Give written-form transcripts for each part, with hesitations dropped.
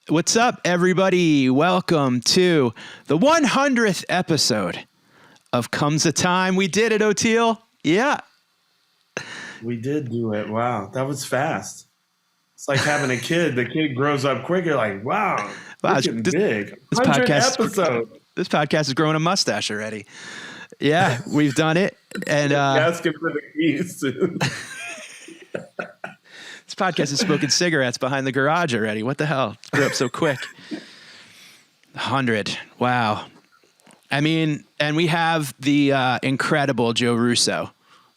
What's up, everybody? Welcome to the 100th episode of Comes a Time. We did it, O'Teal. Yeah. We did do it. Wow. That was fast. It's like having a kid. The kid grows up quick. You're like, wow, it's getting big. 100 episodes. This podcast is growing a mustache already. Yeah, we've done it. And asking for the keys soon. This podcast is smoking cigarettes behind the garage already. What the hell? Grew up so quick. 100. Wow. I mean, and we have the incredible Joe Russo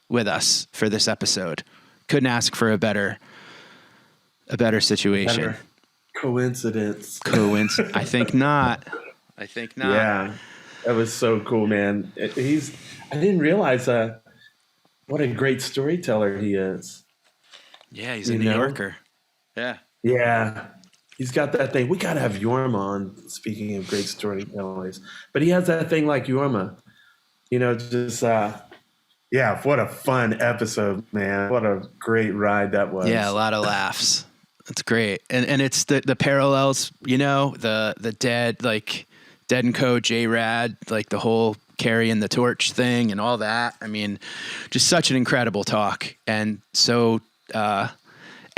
with us for this episode. Couldn't ask for a better situation. Coincidence. I think not. Yeah. That was so cool, man. I didn't realize what a great storyteller he is. Yeah, he's a New Yorker. Yeah. Yeah. He's got that thing. We got to have Yorma on, speaking of great storytellers. But he has that thing like Yorma. Just, what a fun episode, man. What a great ride that was. Yeah, a lot of laughs. That's great. And it's the parallels, the Dead and Co, J-Rad, like the whole carrying the torch thing and all that. I mean, just such an incredible talk. And so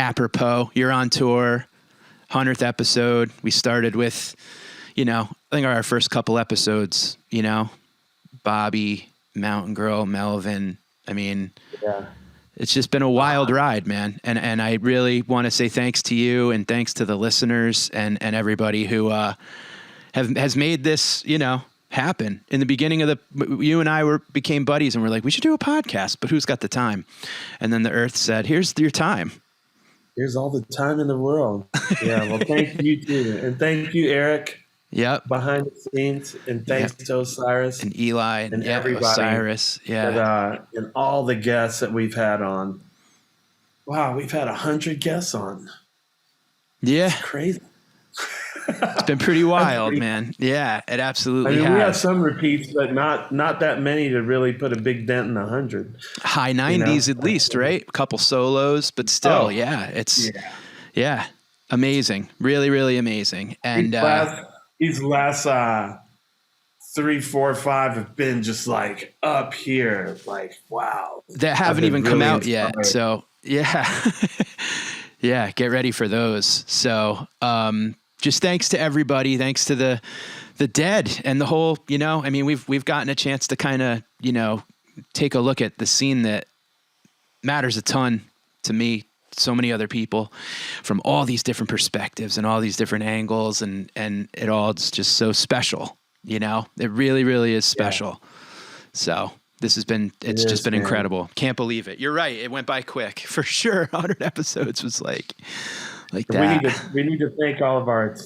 apropos, you're on tour, 100th episode. We started with, I think our first couple episodes, Bobby, Mountain Girl, Melvin. I mean, It's just been a wild ride, man. And I really want to say thanks to you and thanks to the listeners and everybody who has made this, happen. In the beginning of you and I became buddies and we're like, we should do a podcast, but who's got the time? And then the earth said, here's your time. Here's all the time in the world. Yeah. Well, thank you too. And thank you, Eric. Yep. Behind the scenes. And thanks to Osiris. And Eli. And everybody. Osiris. Yeah. And all the guests that we've had on. Wow. We've had 100 guests on. Yeah. It's crazy. It's been pretty wild, man. Yeah, it absolutely has. We have some repeats, but not that many to really put a big dent in 100. High 90s at least, right? A couple solos, but still, it's amazing. Really, really amazing. And these last 3, 4, 5 have been just like up here, like wow. That haven't even come out yet. So yeah. Yeah, get ready for those. So just thanks to everybody. Thanks to the Dead and the whole, we've gotten a chance to kind of, take a look at the scene that matters a ton to me, so many other people from all these different perspectives and all these different angles. And it all is just so special, it really, really is special. Yeah. So it's been incredible. Can't believe it. You're right. It went by quick for sure. 100 episodes was like that. We need to thank all of our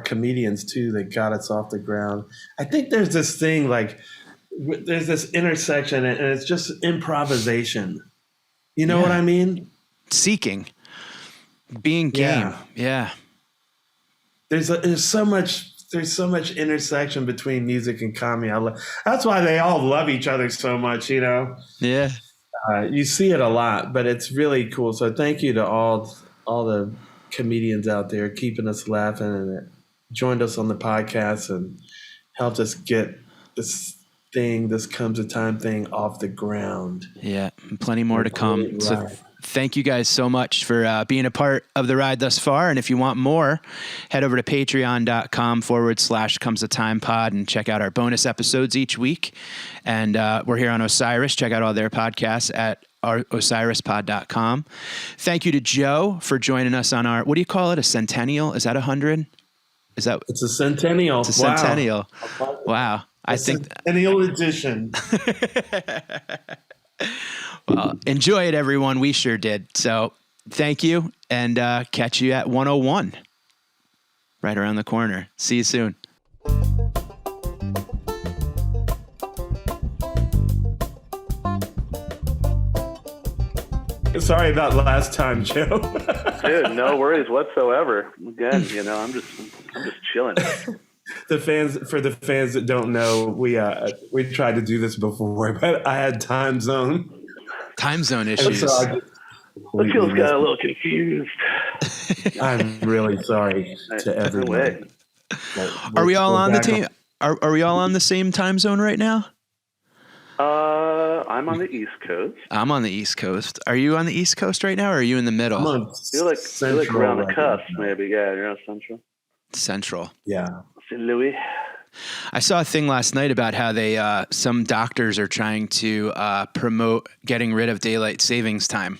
comedians too that got us off the ground. I think there's this thing there's this intersection and it's just improvisation. You know what I mean? Seeking, being game. Yeah. There's so much intersection between music and comedy. That's why they all love each other so much, Yeah. You see it a lot, but it's really cool. So thank you to all the comedians out there keeping us laughing and joined us on the podcast and helped us get this Comes a Time thing off the ground. Yeah, and plenty more to come. So thank you guys so much for being a part of the ride thus far. And if you want more, head over to patreon.com/Comes a Time pod and check out our bonus episodes each week. And we're here on Osiris. Check out all their podcasts at osirispod.com. Thank you to Joe for joining us on our, what do you call it? A centennial? Is that 100? It's a centennial. It's a centennial. Wow. I think centennial edition. Well, enjoy it, everyone. We sure did. So thank you, and catch you at 101 right around the corner. See you soon. Sorry about last time, Joe. Dude, no worries whatsoever. Again, I'm just chilling. For the fans that don't know, we tried to do this before, but I had time zone issues. The feels got a little confused. I'm really sorry to everyone. Are we all on the team? Are we all on the same time zone right now? I'm on the East Coast. I'm on the East Coast. Are you on the East Coast right now, or are you in the middle? You're like around the cusp, maybe. Yeah, you're on Central. Central. Yeah. St. Louis. I saw a thing last night about how they some doctors are trying to promote getting rid of daylight savings time,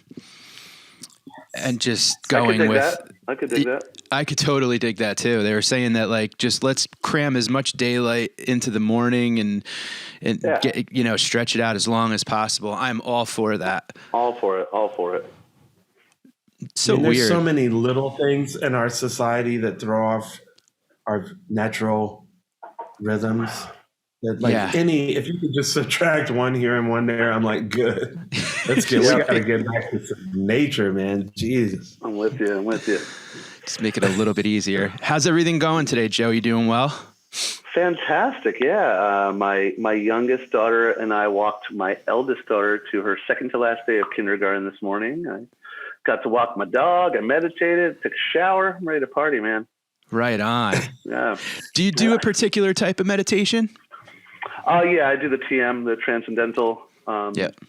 and just going with. I could dig that. I could totally dig that too. They were saying that like just let's cram as much daylight into the morning and get, stretch it out as long as possible. I'm all for that. All for it. So there's weird. So many little things in our society that throw off our natural rhythms. That if you could just subtract one here and one there, I'm like, good. Let's we got to get back to some nature, man. Jesus. I'm with you. Just make it a little bit easier. How's everything going today, Joe? You doing well? Fantastic. Yeah. My youngest daughter and I walked my eldest daughter to her second to last day of kindergarten this morning. I got to walk my dog. I meditated, took a shower. I'm ready to party, man. Right on. Yeah. Do you do a particular type of meditation? Yeah, I do the TM, the transcendental. Yep.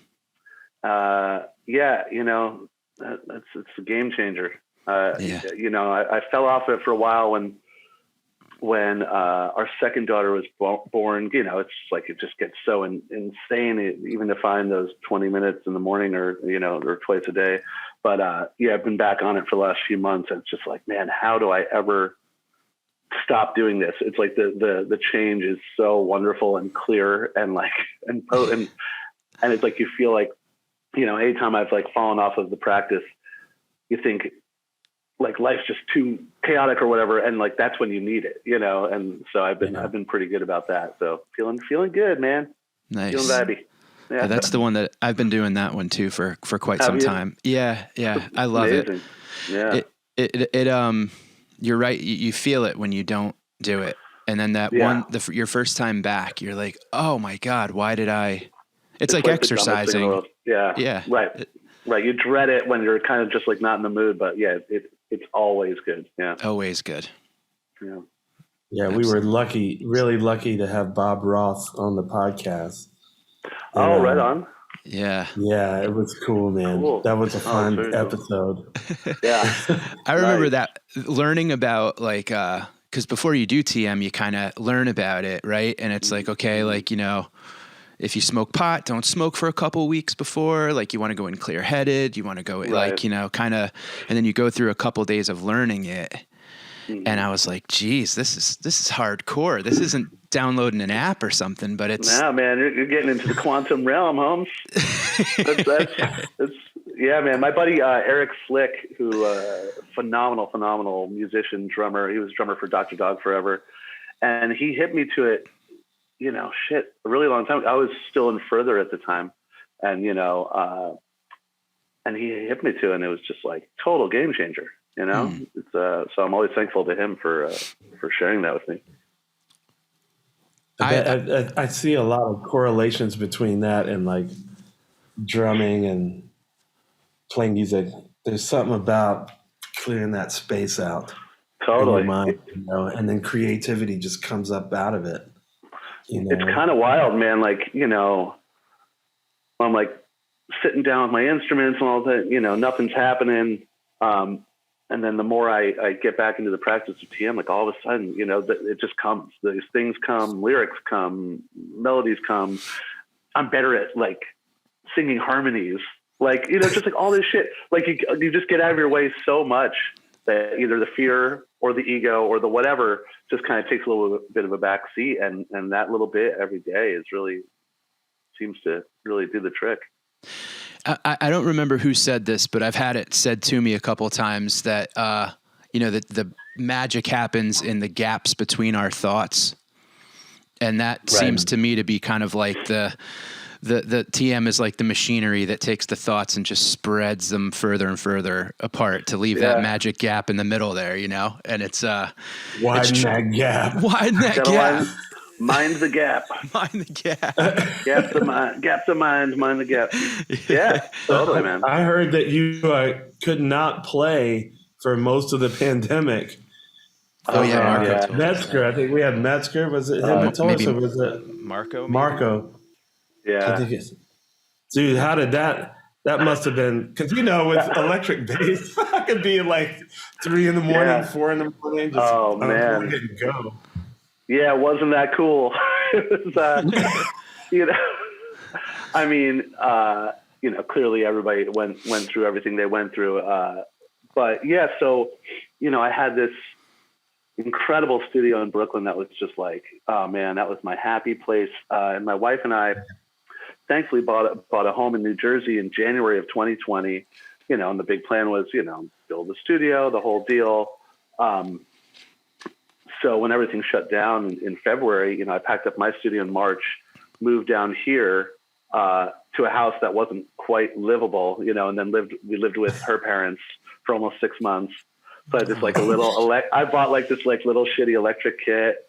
It's a game changer. I fell off it for a while when our second daughter was born. It's like it just gets so insane, even to find those 20 minutes in the morning or twice a day. But I've been back on it for the last few months. And it's just like, man, how do I ever stop doing this? It's like the change is so wonderful and clear and like and potent, and it's like you feel like anytime I've like fallen off of the practice, you think like life's just too chaotic or whatever, and like that's when you need it, and so I've been pretty good about that. So feeling good, man. Nice. Feeling vibey. Yeah, that's the one that I've been doing that one too for quite some time. Yeah, I love Amazing. It. Yeah. It you're right. You feel it when you don't do it. And then your first time back, you're like, oh my God, why did I? It's like exercising. Yeah. Yeah. Right. Right. You dread it when you're kind of just like not in the mood, but it's always good. Yeah. Always good. Yeah. Yeah. We were really lucky to have Bob Roth on the podcast. Oh, right on. Yeah. Yeah, it was cool, man. Cool. That was a fun episode. Cool. Yeah. I remember that learning about like, cause before you do TM, you kind of learn about it. Right. And it's like, okay, like, if you smoke pot, don't smoke for a couple weeks before, like you want to go in clear headed, you want to go like, kind of, and then you go through a couple days of learning it. And I was like, geez, this is hardcore. This isn't downloading an app or something, but it's. No, man, you're getting into the quantum realm, Holmes. Yeah, man. My buddy Eric Flick, who phenomenal musician, drummer. He was drummer for Dr. Dog forever, and he hit me to it. A really long time. I was still in Further at the time, and and he hit me to it, and it was just like total game changer. It's so I'm always thankful to him for sharing that with me. I see a lot of correlations between that and like drumming and playing music. There's something about clearing that space out. Totally. In your mind, and then creativity just comes up out of it. It's kind of wild, man. Like, I'm like sitting down with my instruments and all that, nothing's happening. And then the more I get back into the practice of TM, like all of a sudden, it just comes. These things come, lyrics come, melodies come. I'm better at like singing harmonies, like, just like all this shit. Like you just get out of your way so much that either the fear or the ego or the whatever just kind of takes a little bit of a back seat. And that little bit every day seems to really do the trick. I don't remember who said this, but I've had it said to me a couple of times that, that the magic happens in the gaps between our thoughts. And that seems to me to be kind of like the TM is like the machinery that takes the thoughts and just spreads them further and further apart to leave that magic gap in the middle there, and it's, widen that gap. Widen that gap. Mind the gap. Mind the gap. Gap the mind. Gap the mind. Mind the gap. Yeah, totally, man. I heard that you could not play for most of the pandemic. Oh yeah, Marco. Metzger. I think we had Metzger. Was it him that told us, or was it Marco? Marco. Yeah. I think it's. Dude, how did that? That must have been because with electric bass, I could be like 3 a.m, 4 a.m, just man, and go. Yeah, wasn't that cool? It was, I mean, clearly everybody went through everything they went through. But yeah, so, I had this incredible studio in Brooklyn that was just like, oh man, that was my happy place. And my wife and I thankfully bought a home in New Jersey in January of 2020, and the big plan was, build a studio, the whole deal. So when everything shut down in February, I packed up my studio in March, moved down here to a house that wasn't quite livable, and then we lived with her parents for almost 6 months. So I had this like I bought like this like little shitty electric kit.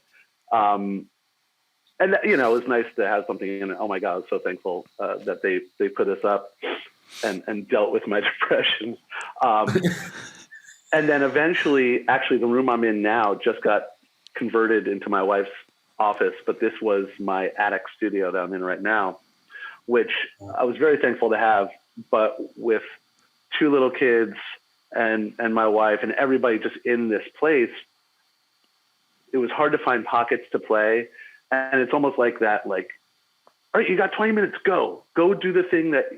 And it was nice to have something in it. Oh my God, I was so thankful that they put us up and dealt with my depression. And then eventually, actually the room I'm in now just got converted into my wife's office, but this was my attic studio that I'm in right now, which I was very thankful to have, but with 2 little kids and my wife and everybody just in this place, it was hard to find pockets to play. And it's almost like that, like, all right, you got 20 minutes, go do the thing that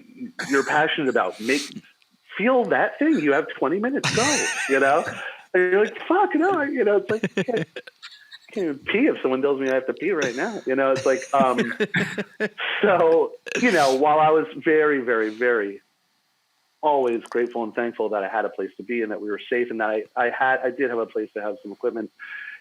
you're passionate about. Feel that thing. You have 20 minutes, go, and you're like, fuck, no, it's like, I can't even pee if someone tells me I have to pee right now. It's like, so, while I was very, very, very always grateful and thankful that I had a place to be and that we were safe and that I did have a place to have some equipment.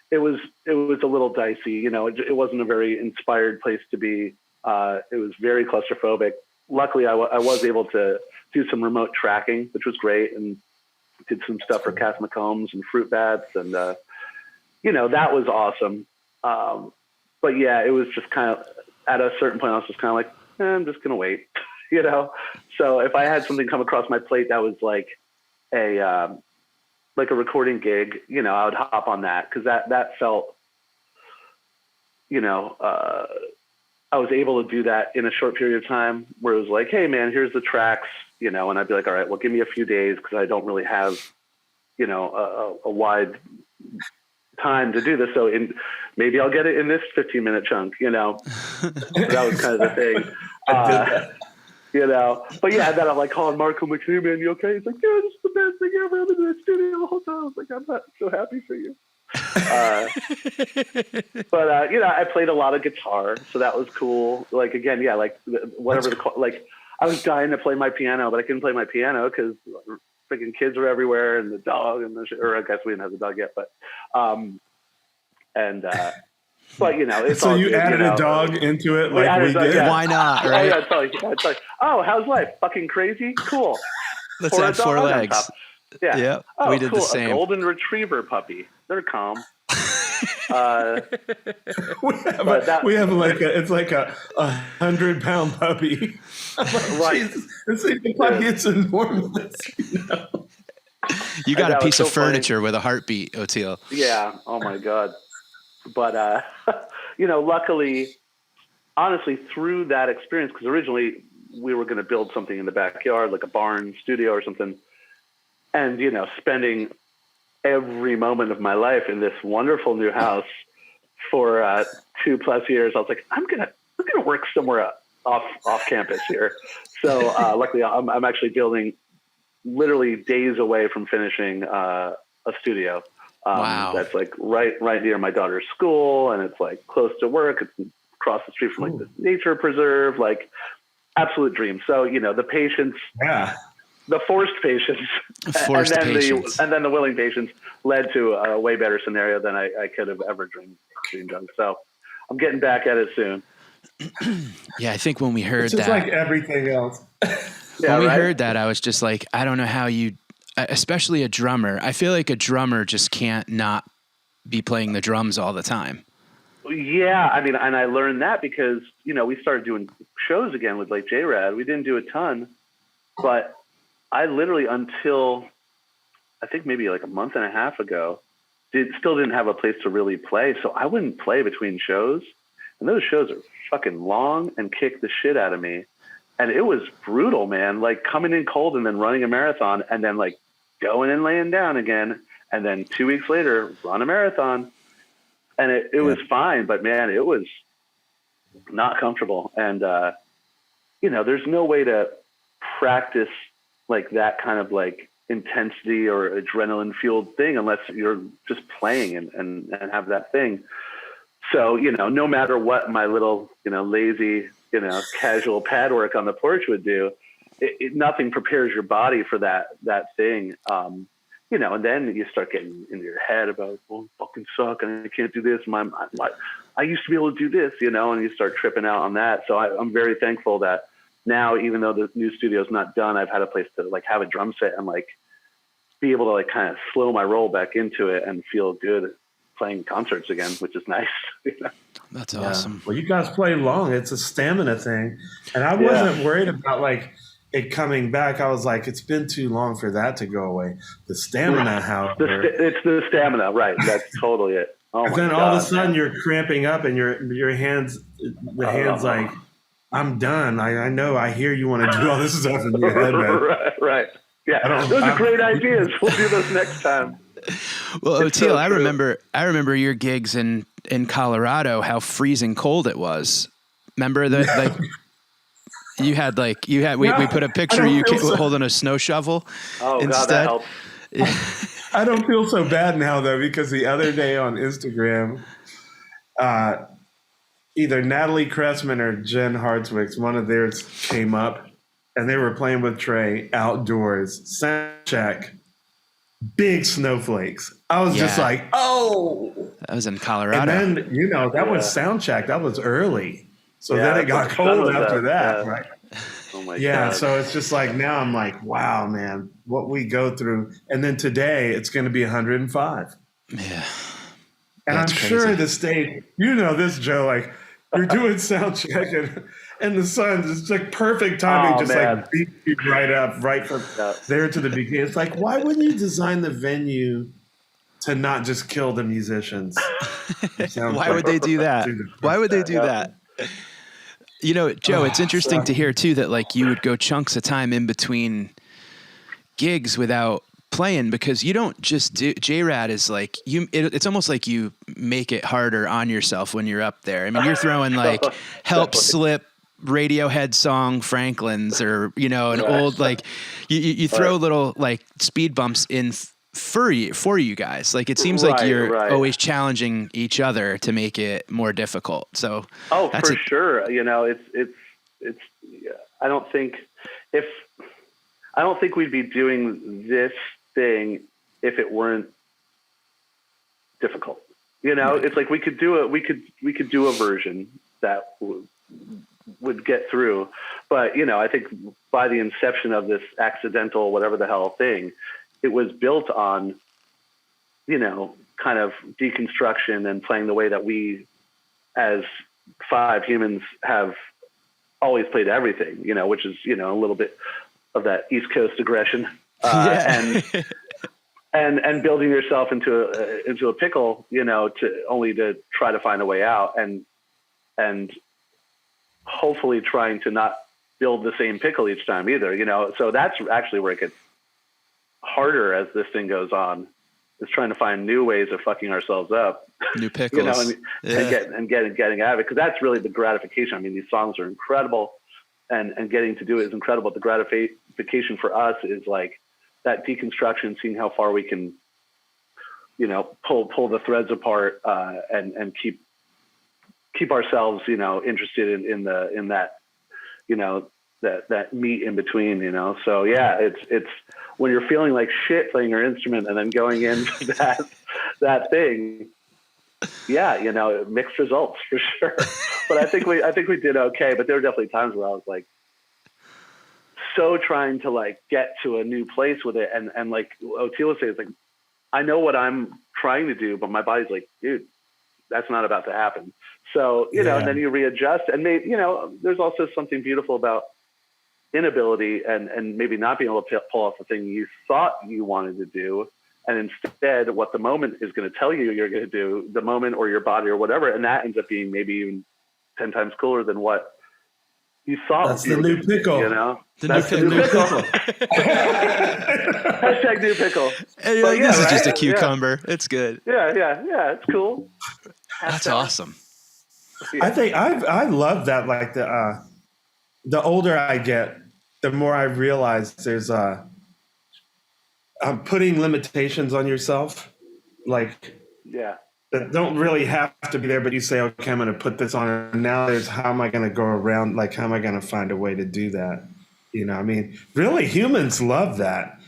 It was a little dicey, it wasn't a very inspired place to be. It was very claustrophobic. Luckily, I was able to do some remote tracking, which was great, and did some stuff for Cass McCombs and Fruit Bats, and that was awesome. But yeah, it was just kind of at a certain point, I was just kind of like, I'm just gonna wait, So if I had something come across my plate that was like a recording gig, I would hop on that because that felt, I was able to do that in a short period of time where it was like, hey man, here's the tracks, and I'd be like, all right, well, give me a few days because I don't really have, a wide time to do this. So maybe I'll get it in this 15-minute chunk, that was kind of the thing. But yeah, then I'm like calling Marco, I'm like, hey man, you okay? He's like, yeah, this is the best thing ever. I'm in the studio the whole time. I was like, I'm not so happy for you. But I played a lot of guitar, so that was cool. Like again, yeah, like whatever I was dying to play my piano, but I couldn't play my piano because freaking kids were everywhere and the dog or I guess we didn't have the dog yet, but but it's so all you good, added a dog into it, like we did. Yeah. Why not? Right? It's like, oh, how's life? Fucking crazy? Cool. Let's add 4 legs. Yeah. Yep. Oh, we did cool. the same. A golden retriever puppy. They're calm. we have like it's like a 100-pound puppy. Right. It's enormous. You got a piece of furniture with a heartbeat, Oteil. Yeah. Oh my God. But luckily, honestly, through that experience, because originally we were going to build something in the backyard, like a barn studio or something, and spending every moment of my life in this wonderful new house for 2+ years, I was like, I'm gonna work somewhere off campus here. So luckily, I'm actually building literally days away from finishing a studio. Wow. That's like right near my daughter's school, and it's like close to work. It's across the street from like this nature preserve, like absolute dream. So the patience, the forced patience, and then the willing patience led to a way better scenario than I could have ever dreamed of. So I'm getting back at it soon. Yeah, I think when we heard it's just that, like everything else. When we heard that, I was just like, I don't know how you. Especially a drummer. I feel like a drummer just can't not be playing the drums all the time. Yeah. I mean, and I learned that because, we started doing shows again with like J-Rad. We didn't do a ton, but I literally until I think maybe like a month and a half ago, still didn't have a place to really play. So I wouldn't play between shows. And those shows are fucking long and kick the shit out of me. And it was brutal, man. Like coming in cold and then running a marathon and then like going and laying down again. And then 2 weeks later, run a marathon. And it was fine, but man, it was not comfortable. And, you know, there's no way to practice like that kind of like intensity or adrenaline fueled thing unless you're just playing and have that thing. So, you know, no matter what my little, you know, lazy, you know, casual pad work on the porch would do, nothing prepares your body for that thing. You know, and then you start getting into your head about, well, I fucking suck and I can't do this. I used to be able to do this, you know, and you start tripping out on that. So I'm very thankful that now, even though the new studio is not done, I've had a place to like have a drum set and like be able to like kind of slow my roll back into it and feel good playing concerts again, which is nice. You know? That's awesome. Well, you guys play long. It's a stamina thing. And I wasn't worried about like it coming back. I was like, it's been too long for that to go away. The stamina, however. It's the stamina, right. That's totally it. Oh my then God, all of a sudden you're cramping up and your hands, like, I'm done. I know. I hear you want to do all this stuff in your head, man. Right. Yeah. Those are great ideas. We'll do those next time. Well, Oteil, so I remember your gigs in Colorado, how freezing cold it was. Remember that, like, we put a picture of you holding a snow shovel. Oh, instead. God, that helps. I don't feel so bad now, though, because the other day on Instagram, either Natalie Cressman or Jen Hartswick's, one of theirs came up, and they were playing with Trey outdoors, sound check, big snowflakes. I was just like, oh. That was in Colorado. And then, you know, that was sound check. That was early. So then it got cold after that, right? Oh my God. So it's just like, now I'm like, wow, man, what we go through. And then today it's going to be 105. Yeah. And I'm sure the state, you know this, Joe, like you're doing sound check and the sun is like perfect timing, like beat you right up, right from there to the beginning. It's like, why wouldn't you design the venue to not just kill the musicians? Why would they do that? Why would they do that? You know, Joe, it's interesting to hear too that like you would go chunks of time in between gigs without playing, because you don't just do J-Rad is like it's almost like you make it harder on yourself when you're up there. I mean, you're throwing like Help Slip, Radiohead song, Franklin's, or, you know, an old, like you throw little like speed bumps in for you guys. Like it seems like you're always challenging each other to make it more difficult. So for sure. You know, it's I don't think we'd be doing this thing if it weren't difficult. You know, it's like we could do a version that would get through, but you know, I think by the inception of this accidental whatever the hell thing, it was built on, you know, kind of deconstruction and playing the way that we as five humans have always played everything, you know, which is, you know, a little bit of that East Coast aggression, and building yourself into a pickle, you know, to try to find a way out, and hopefully trying to not build the same pickle each time either, you know. So that's actually where it gets harder as this thing goes on, is trying to find new ways of fucking ourselves up, new pickles, you know, and getting out of it, because that's really the gratification. I mean, these songs are incredible, and getting to do it is incredible. The gratification for us is like that deconstruction, seeing how far we can, you know, pull the threads apart, and keep ourselves, you know, interested in that, you know, that meat in between, you know. So yeah, it's when you're feeling like shit playing your instrument and then going into that thing, yeah, you know, mixed results for sure. But I think we did okay. But there were definitely times where I was like, so trying to like get to a new place with it, and like Oteil was saying, it's like, I know what I'm trying to do, but my body's like, dude, that's not about to happen. So, you know, and then you readjust, and maybe, you know, there's also something beautiful about inability and maybe not being able to pull off the thing you thought you wanted to do. And instead, what the moment is going to tell you you're going to do, the moment or your body or whatever, and that ends up being maybe even 10 times cooler than what you thought. That's the new pickle. You know? That's the new pickle. Hashtag new pickle. Hey, like, this is just a cucumber. Yeah. It's good. Yeah. It's cool. That's awesome. Yeah. I think I love that. Like the older I get, the more I realize there's putting limitations on yourself, like that don't really have to be there, but you say, okay, I'm going to put this on. And now there's how am I going to go around? Like, how am I going to find a way to do that? You know, I mean, really, humans love that.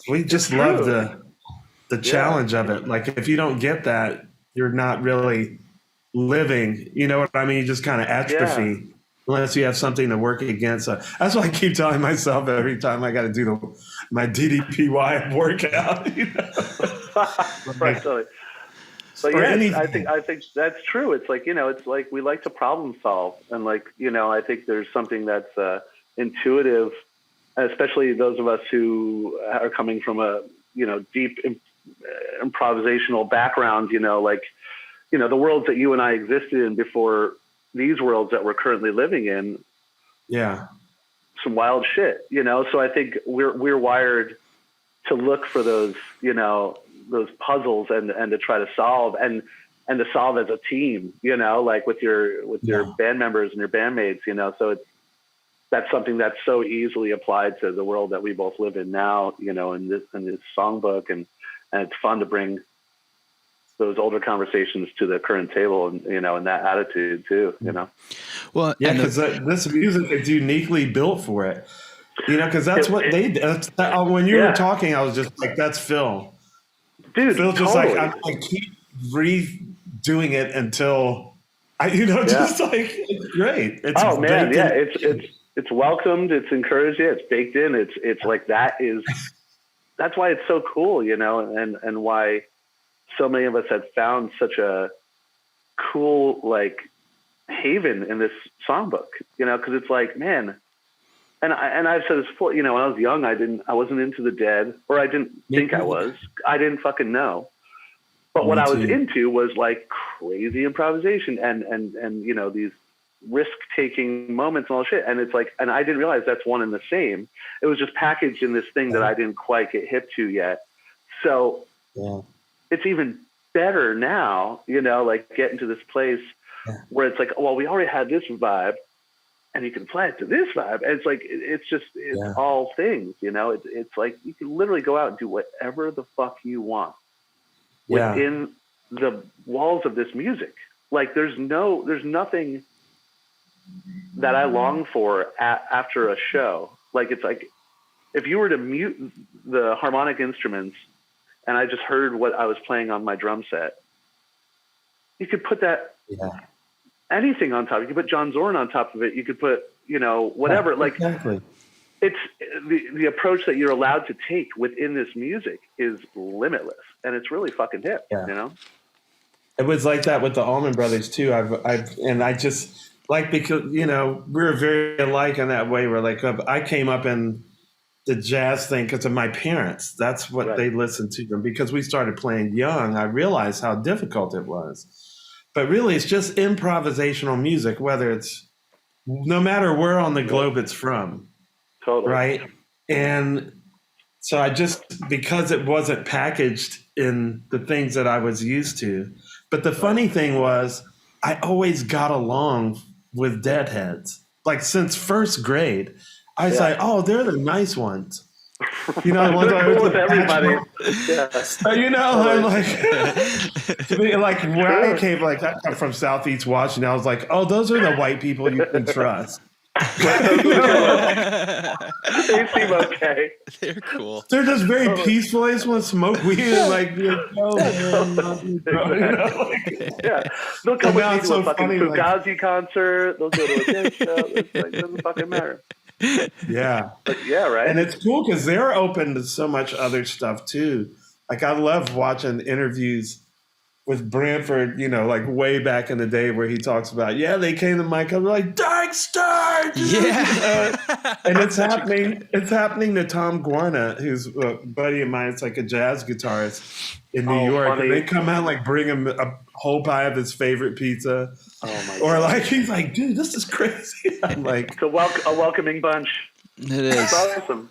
We just love the challenge of it. Like, if you don't get that, you're not really living. You know what I mean? You just kind of atrophy. Unless you have something to work against. That's what I keep telling myself every time I got to do my DDPY workout. You know? Right, totally. But I think that's true. It's like, you know, it's like we like to problem solve, and like, you know, I think there's something that's intuitive, especially those of us who are coming from a, you know, deep improvisational background. You know, like, you know, the worlds that you and I existed in before these worlds that we're currently living in, some wild shit, you know? So I think we're wired to look for those, you know, those puzzles and to try to solve and to solve as a team, you know, like with your band members and your bandmates, you know? So that's something that's so easily applied to the world that we both live in now, you know, in this songbook, and it's fun to bring those older conversations to the current table, and, you know, and that attitude too, you know? Well, yeah, because this music is uniquely built for it, you know, because that's what they did. When you were talking, I was just like, that's Phil. Dude, Phil's just like, I keep redoing it until you know, just like, it's great. It's it's welcomed, it's encouraged, it's baked in. It's like, that's why it's so cool, you know, and why so many of us have found such a cool, like, haven in this songbook, you know, because it's like, man, and I've said this before, you know, when I was young, I wasn't into the Dead, or I didn't think I was. I didn't fucking know. But what I was into was like crazy improvisation and you know, these risk-taking moments and all shit. And it's like, and I didn't realize that's one and the same. It was just packaged in this thing that I didn't quite get hip to yet. So it's even better now, you know, like getting to this place where it's like, well, we already had this vibe and you can apply it to this vibe. And it's like, it's all things, you know, it's like, you can literally go out and do whatever the fuck you want within the walls of this music. Like there's nothing that I long for after a show. Like, it's like, if you were to mute the harmonic instruments and I just heard what I was playing on my drum set, you could put that anything on top. You could put John Zorn on top of it. You could put, you know, whatever. Like, it's the approach that you're allowed to take within this music is limitless, and it's really fucking hip. You know, it was like that with the Allman Brothers too. I just like, because, you know, we're very alike in that way. We're like, I came up in the jazz thing because of my parents. That's what they listened to. And because we started playing young, I realized how difficult it was. But really, it's just improvisational music, whether it's no matter where on the globe it's from. Totally. Right. And so because it wasn't packaged in the things that I was used to. But the funny thing was, I always got along with Deadheads. Like, since first grade, I was like, oh, they're the nice ones. You know, cool with everybody. You know, I'm like where I came, like, I come from Southeast Washington. I was like, oh, those are the white people you can trust. They seem okay. They're cool. They're just very peaceful. They just want to smoke weed and like, they'll come with me to a fucking Fugazi concert. They'll go to a dance show. It doesn't fucking matter. Yeah. But right. And it's cool because they're open to so much other stuff too. Like, I love watching interviews with Branford, like way back in the day where he talks about, they came to my club, like Dark Star. Yeah. And it's happening to Tom Guarna, who's a buddy of mine. It's like a jazz guitarist in New York. Funny. And they come out, like bring him a whole pie of his favorite pizza. Oh my or God. like, he's like, dude, this is crazy. I'm like, it's a welcoming bunch. It is. It's awesome.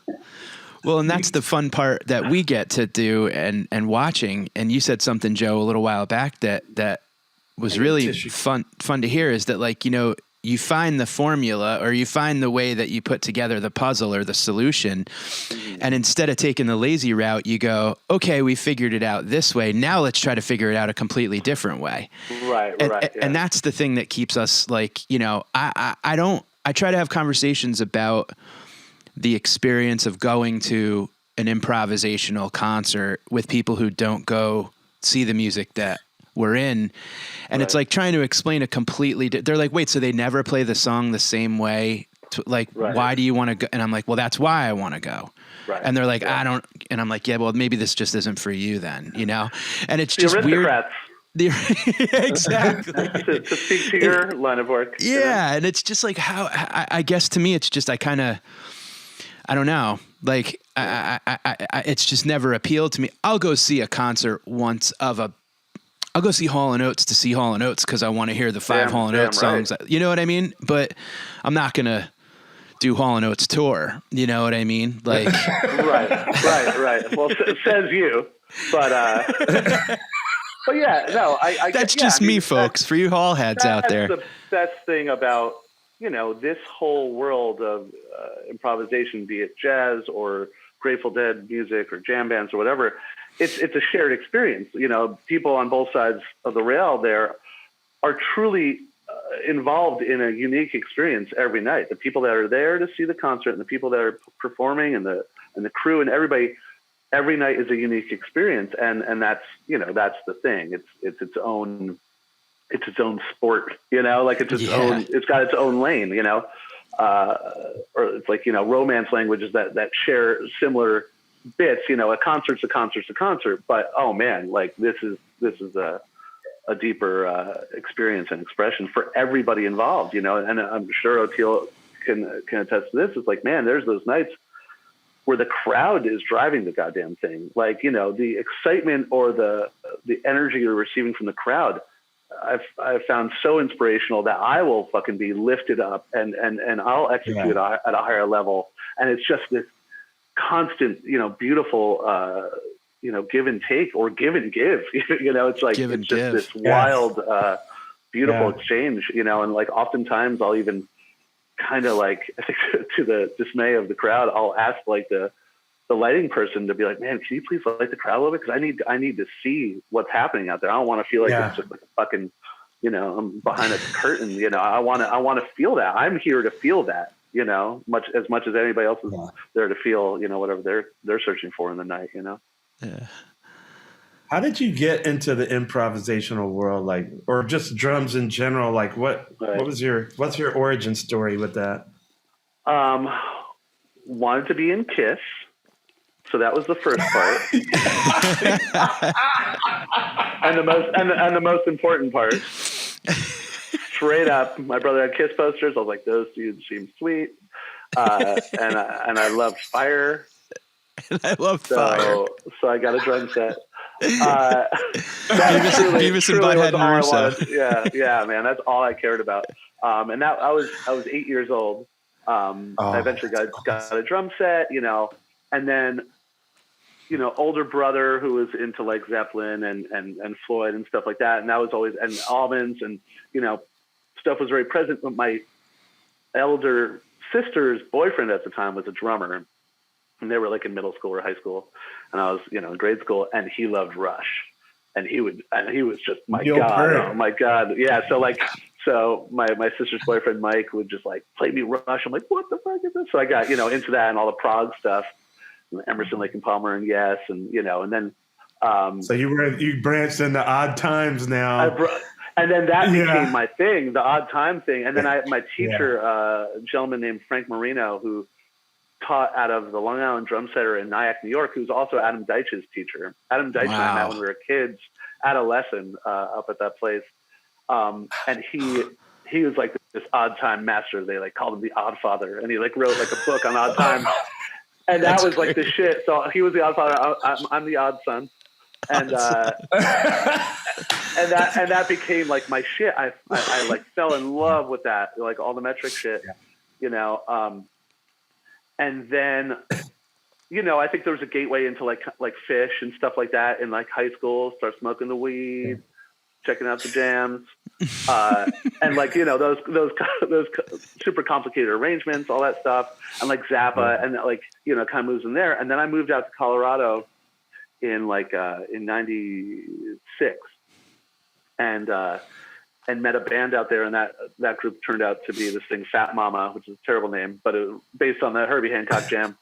Well, and that's the fun part that we get to do and watching. And you said something, Joe, a little while back that was really fun to hear, is that, like, you find the formula, or you find the way that you put together the puzzle or the solution. And instead of taking the lazy route, you go, okay, we figured it out this way. Now let's try to figure it out a completely different way. Right. And that's the thing that keeps us, like, I try to have conversations about the experience of going to an improvisational concert with people who don't go see the music that we're in. And it's like trying to explain a completely, they're like, wait, so they never play the song the same way? Why do you want to go? And I'm like, well, that's why I want to go. Right. And they're like, I don't, and I'm like, yeah, well, maybe this just isn't for you then, and it's just weird. Exactly. to speak to your line of work. Yeah. And it's just like how, I guess to me, it's just, I don't know. Like, I it's just never appealed to me. I'll go see a concert once I'll go see Hall & Oates to see Hall & Oates because I want to hear the 5 Hall & Oates songs. Right. You know what I mean? But I'm not going to do Hall & Oates tour. You know what I mean? Like, right. Well, says you. But yeah, no, I that's just me, folks. For you Hall heads out there. That's the best thing about, this whole world of improvisation, be it jazz or Grateful Dead music or jam bands or whatever. It's a shared experience. People on both sides of the rail there are truly involved in a unique experience every night. The people that are there to see the concert and the people that are performing and the crew and everybody, every night is a unique experience. And that's, that's the thing. It's its own sport, like it's its own, it's got its own lane, or it's like, romance languages that share similar bits, a concert's a concert, but oh man, like this is a deeper experience and expression for everybody involved, and I'm sure Oteil can attest to this. It's like, man, there's those nights where the crowd is driving the goddamn thing. Like, the excitement or the energy you're receiving from the crowd, I've found so inspirational that I will fucking be lifted up and I'll execute at a higher level. And it's just this constant, beautiful, give and take or give and give, it's like, it's just this wild, beautiful exchange, and like oftentimes I'll even kind of like, I think to the dismay of the crowd, I'll ask like the lighting person to be like, man, can you please light the crowd a little bit? Cause I need to see what's happening out there. I don't want to feel like it's just like a fucking, I'm behind a curtain, I want to feel that. I'm here to feel that, much as anybody else is there to feel, whatever they're searching for in the night, Yeah. How did you get into the improvisational world, like, or just drums in general? Like, what's your origin story with that? Wanted to be in Kiss. So that was the first part. and the most important part. Straight up, my brother had Kiss posters. I was like, those dudes seem sweet. And I loved Fire. And I love Fire. So I got a drum set. Beavis and Butthead and Russo. Yeah, man, that's all I cared about. And that I was 8 years old. I eventually got a drum set, and then, older brother who was into like Zeppelin and Floyd and stuff like that. And that was always, and Almonds and, stuff was very present. But my elder sister's boyfriend at the time was a drummer, and they were like in middle school or high school. And I was, in grade school, and he loved Rush, and he was just, my God. Oh my God. Yeah. So my sister's boyfriend, Mike, would just like play me Rush. I'm like, what the fuck is this? So I got, into that and all the prog stuff, Emerson, Lake and Palmer and Yes. And, and then, so you branched into Odd Times now. And then that became my thing, the Odd Time thing. And then my teacher, a gentleman named Frank Marino, who taught out of the Long Island Drum Center in Nyack, New York, who's also Adam Deitch's teacher. Adam Deitch and I met when we were kids adolescent up at that place. And he was like this odd time master. They like called him the Odd Father, and he like wrote like a book on odd time. And that was like the shit. So he was the Odd Father. I'm the Odd Son. And and that became like my shit. I like fell in love with that, like all the metric shit, you know. And then, you know, I think there was a gateway into like Fish and stuff like that in like high school. Start smoking the weed, checking out the jams, and like, you know, those super complicated arrangements, all that stuff, and like Zappa, and like, you know, kind of moves in there. And then I moved out to Colorado in like in '96, and met a band out there, and that group turned out to be this thing, Fat Mama, which is a terrible name, but it was based on the Herbie Hancock jam.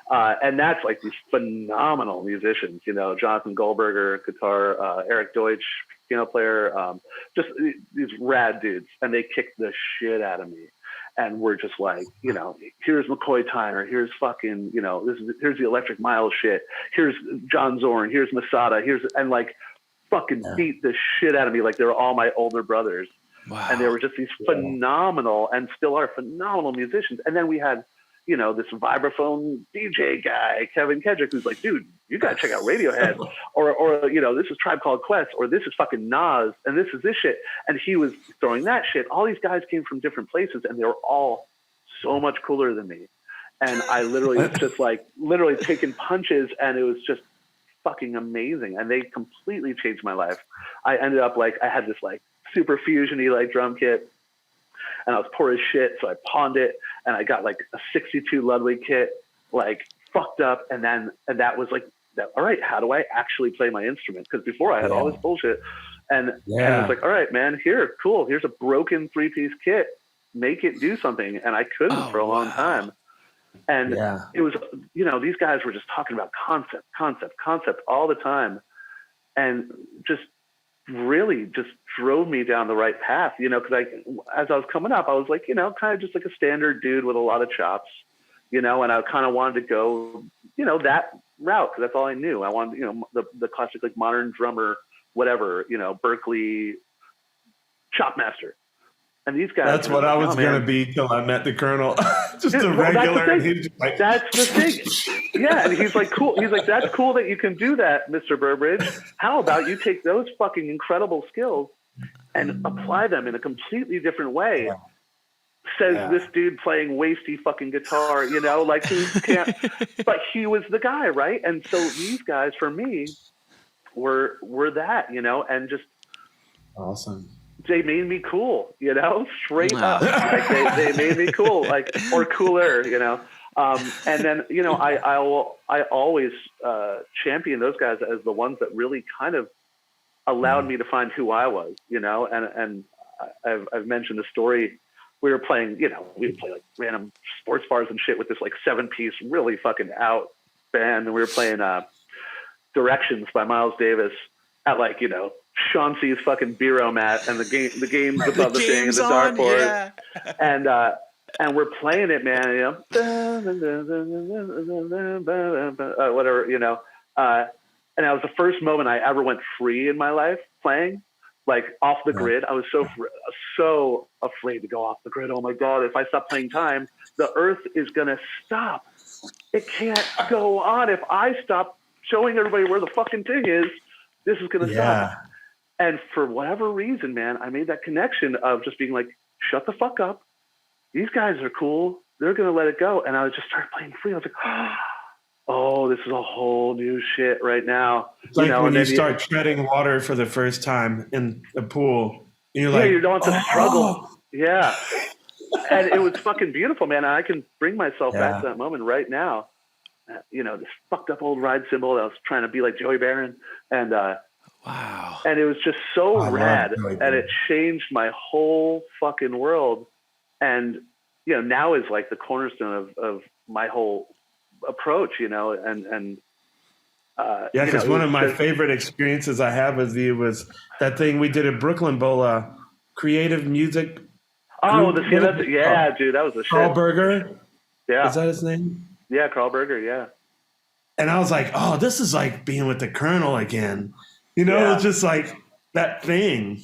And that's like these phenomenal musicians, you know, Jonathan Goldberger, guitar, Eric Deutsch, piano player, just these rad dudes, and they kicked the shit out of me. And we're just like, you know, here's McCoy Tyner, here's fucking, you know, here's the Electric Miles shit, here's John Zorn, here's Masada, and like fucking beat the shit out of me like they were all my older brothers. Wow. And they were just these phenomenal, and still are phenomenal musicians. And then we had, you know, this vibraphone DJ guy, Kevin Kedrick, who's like, dude, you got to check out Radiohead, or, you know, this is Tribe Called Quest, or this is fucking Nas, and this is this shit. And he was throwing that shit. All these guys came from different places, and they were all so much cooler than me. And I literally was just like, literally taking punches, and it was just fucking amazing. And they completely changed my life. I ended up like, I had this like super fusion-y like drum kit, and I was poor as shit, so I pawned it, and I got like a 62 Ludwig kit, like fucked up, and that was like, all right, how do I actually play my instrument? Because before I had all this bullshit, and I was like, all right, man, here's a broken 3-piece kit, make it do something, and I couldn't for a long time. And it was, you know, these guys were just talking about concept all the time, and just really just drove me down the right path, you know, because as I was coming up, I was like, you know, kind of just like a standard dude with a lot of chops, you know, and I kind of wanted to go, you know, that route, because that's all I knew. I wanted, you know, the classic like modern drummer, whatever, you know, Berkeley chop master. And these guys, that's what I was going to be till I met the Colonel. Just a regular. And he was just like, that's the thing. Yeah. And he's like, cool. He's like, that's cool that you can do that, Mr. Burbridge. How about you take those fucking incredible skills and apply them in a completely different way? Says this dude playing wasty fucking guitar, you know, like who can't, but he was the guy, right? And so these guys for me were that, you know, and just awesome. They made me cool, you know, straight up. Like they made me cool, like, or cooler, you know. And then, you know, I always champion those guys as the ones that really kind of allowed me to find who I was, you know. And I've mentioned the story. We were playing, you know, we would play like random sports bars and shit with this like 7-piece, really fucking out band, and we were playing Directions by Miles Davis at like, you know, Chauncey's fucking bureau mat, and the game's above the thing, and the dartboard, and we're playing it, man, you know, whatever, you know, and that was the first moment I ever went free in my life playing, like off the grid. I was so afraid to go off the grid. Oh my God, if I stop playing time, the earth is gonna stop. It can't go on. If I stop showing everybody where the fucking thing is, this is gonna stop. And for whatever reason, man, I made that connection of just being like, shut the fuck up. These guys are cool. They're going to let it go. And I just started playing free. I was like, oh, this is a whole new shit right now. It's like, you know, when you start treading water for the first time in a pool. And you're like, you don't have to struggle. Yeah. And it was fucking beautiful, man. I can bring myself back to that moment right now. You know, this fucked up old ride cymbal that I was trying to be like Joey Barron. And, wow. And it was just so rad, and it changed my whole fucking world. And, you know, now is like the cornerstone of my whole approach, you know, and because one of my favorite experiences I have with you was that thing we did at Brooklyn Bowl, creative music. Oh, dude, that was the shit. Carl Berger. Yeah. Is that his name? Yeah, Carl Berger, yeah. And I was like, oh, this is like being with the Colonel again. You know, it's just like that thing,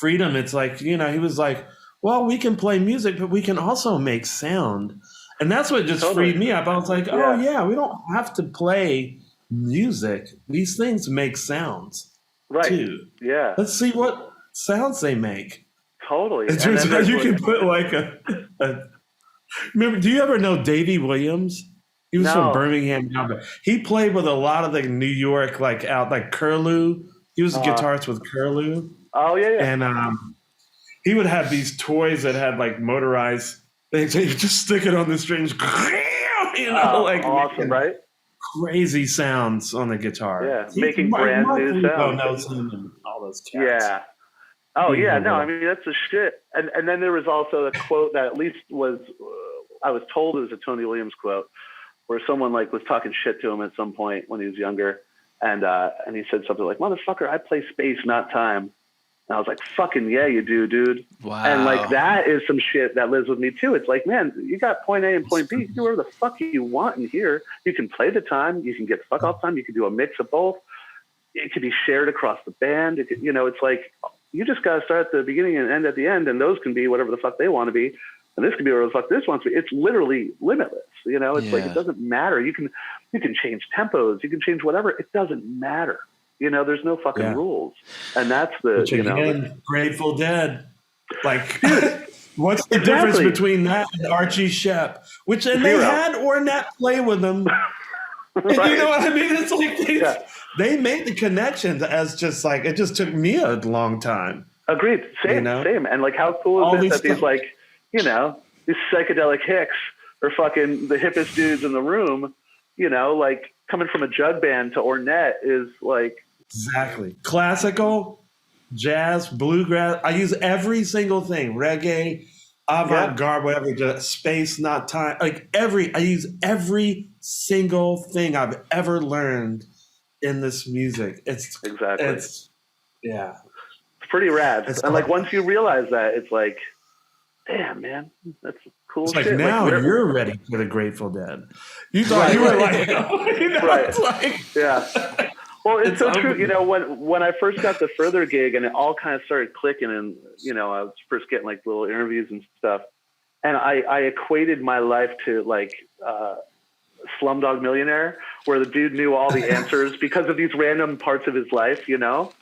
freedom. It's like, you know, he was like, well, we can play music, but we can also make sound. And that's what just freed me up. I was like, oh, yeah, we don't have to play music. These things make sounds, too. Yeah. Let's see what sounds they make. Totally. It turns out you can put like remember, do you ever know Davey Williams? He was from Birmingham. He played with a lot of the New York, like Curlew. He was a guitarist with Curlew. Oh, yeah. And he would have these toys that had like motorized things. So you just stick it on the strings, you know, like awesome, right? Crazy sounds on the guitar. Yeah, making brand new sounds. All those cats. Yeah. Oh, yeah. No, I mean, that's the shit. And then there was also a quote that at least was, I was told it was a Tony Williams quote, where someone like was talking shit to him at some point when he was younger. And he said something like, motherfucker, I play space, not time. And I was like, fucking yeah, you do, dude. Wow. And like, that is some shit that lives with me too. It's like, man, you got point A and point B. You can do whatever the fuck you want in here. You can play the time. You can get fuck off time. You can do a mix of both. It could be shared across the band. It could, you know, it's like, you just got to start at the beginning and end at the end. And those can be whatever the fuck they want to be. And this can be whatever the fuck this wants to be. It's literally limitless. You know, it's like, it doesn't matter. You can change tempos. You can change whatever. It doesn't matter. You know, there's no fucking rules. And that's the, which, again, Grateful Dead. Like, what's the difference between that and Archie Shepp? Which, and they had Ornette play with them. Right. You know what I mean? It's like they made the connections as just like, it just took me a long time. Agreed. Same, you know? Same. And like, how cool is it that these like, you know, these psychedelic hicks are fucking the hippest dudes in the room, you know, like coming from a jug band to Ornette is like. Exactly. Classical, jazz, bluegrass. I use every single thing. Reggae, avant-garde, whatever, just space, not time. Like I use every single thing I've ever learned in this music. It's pretty rad. And like once you realize that, it's like, damn, man, that's cool. It's like shit. now like, you're ready for the Grateful Dead. You thought you were like, you know, it's like, yeah. Well, it's so true. You know, when I first got the Further gig and it all kind of started clicking, and you know, I was first getting like little interviews and stuff, and I equated my life to like Slumdog Millionaire, where the dude knew all the answers because of these random parts of his life, you know,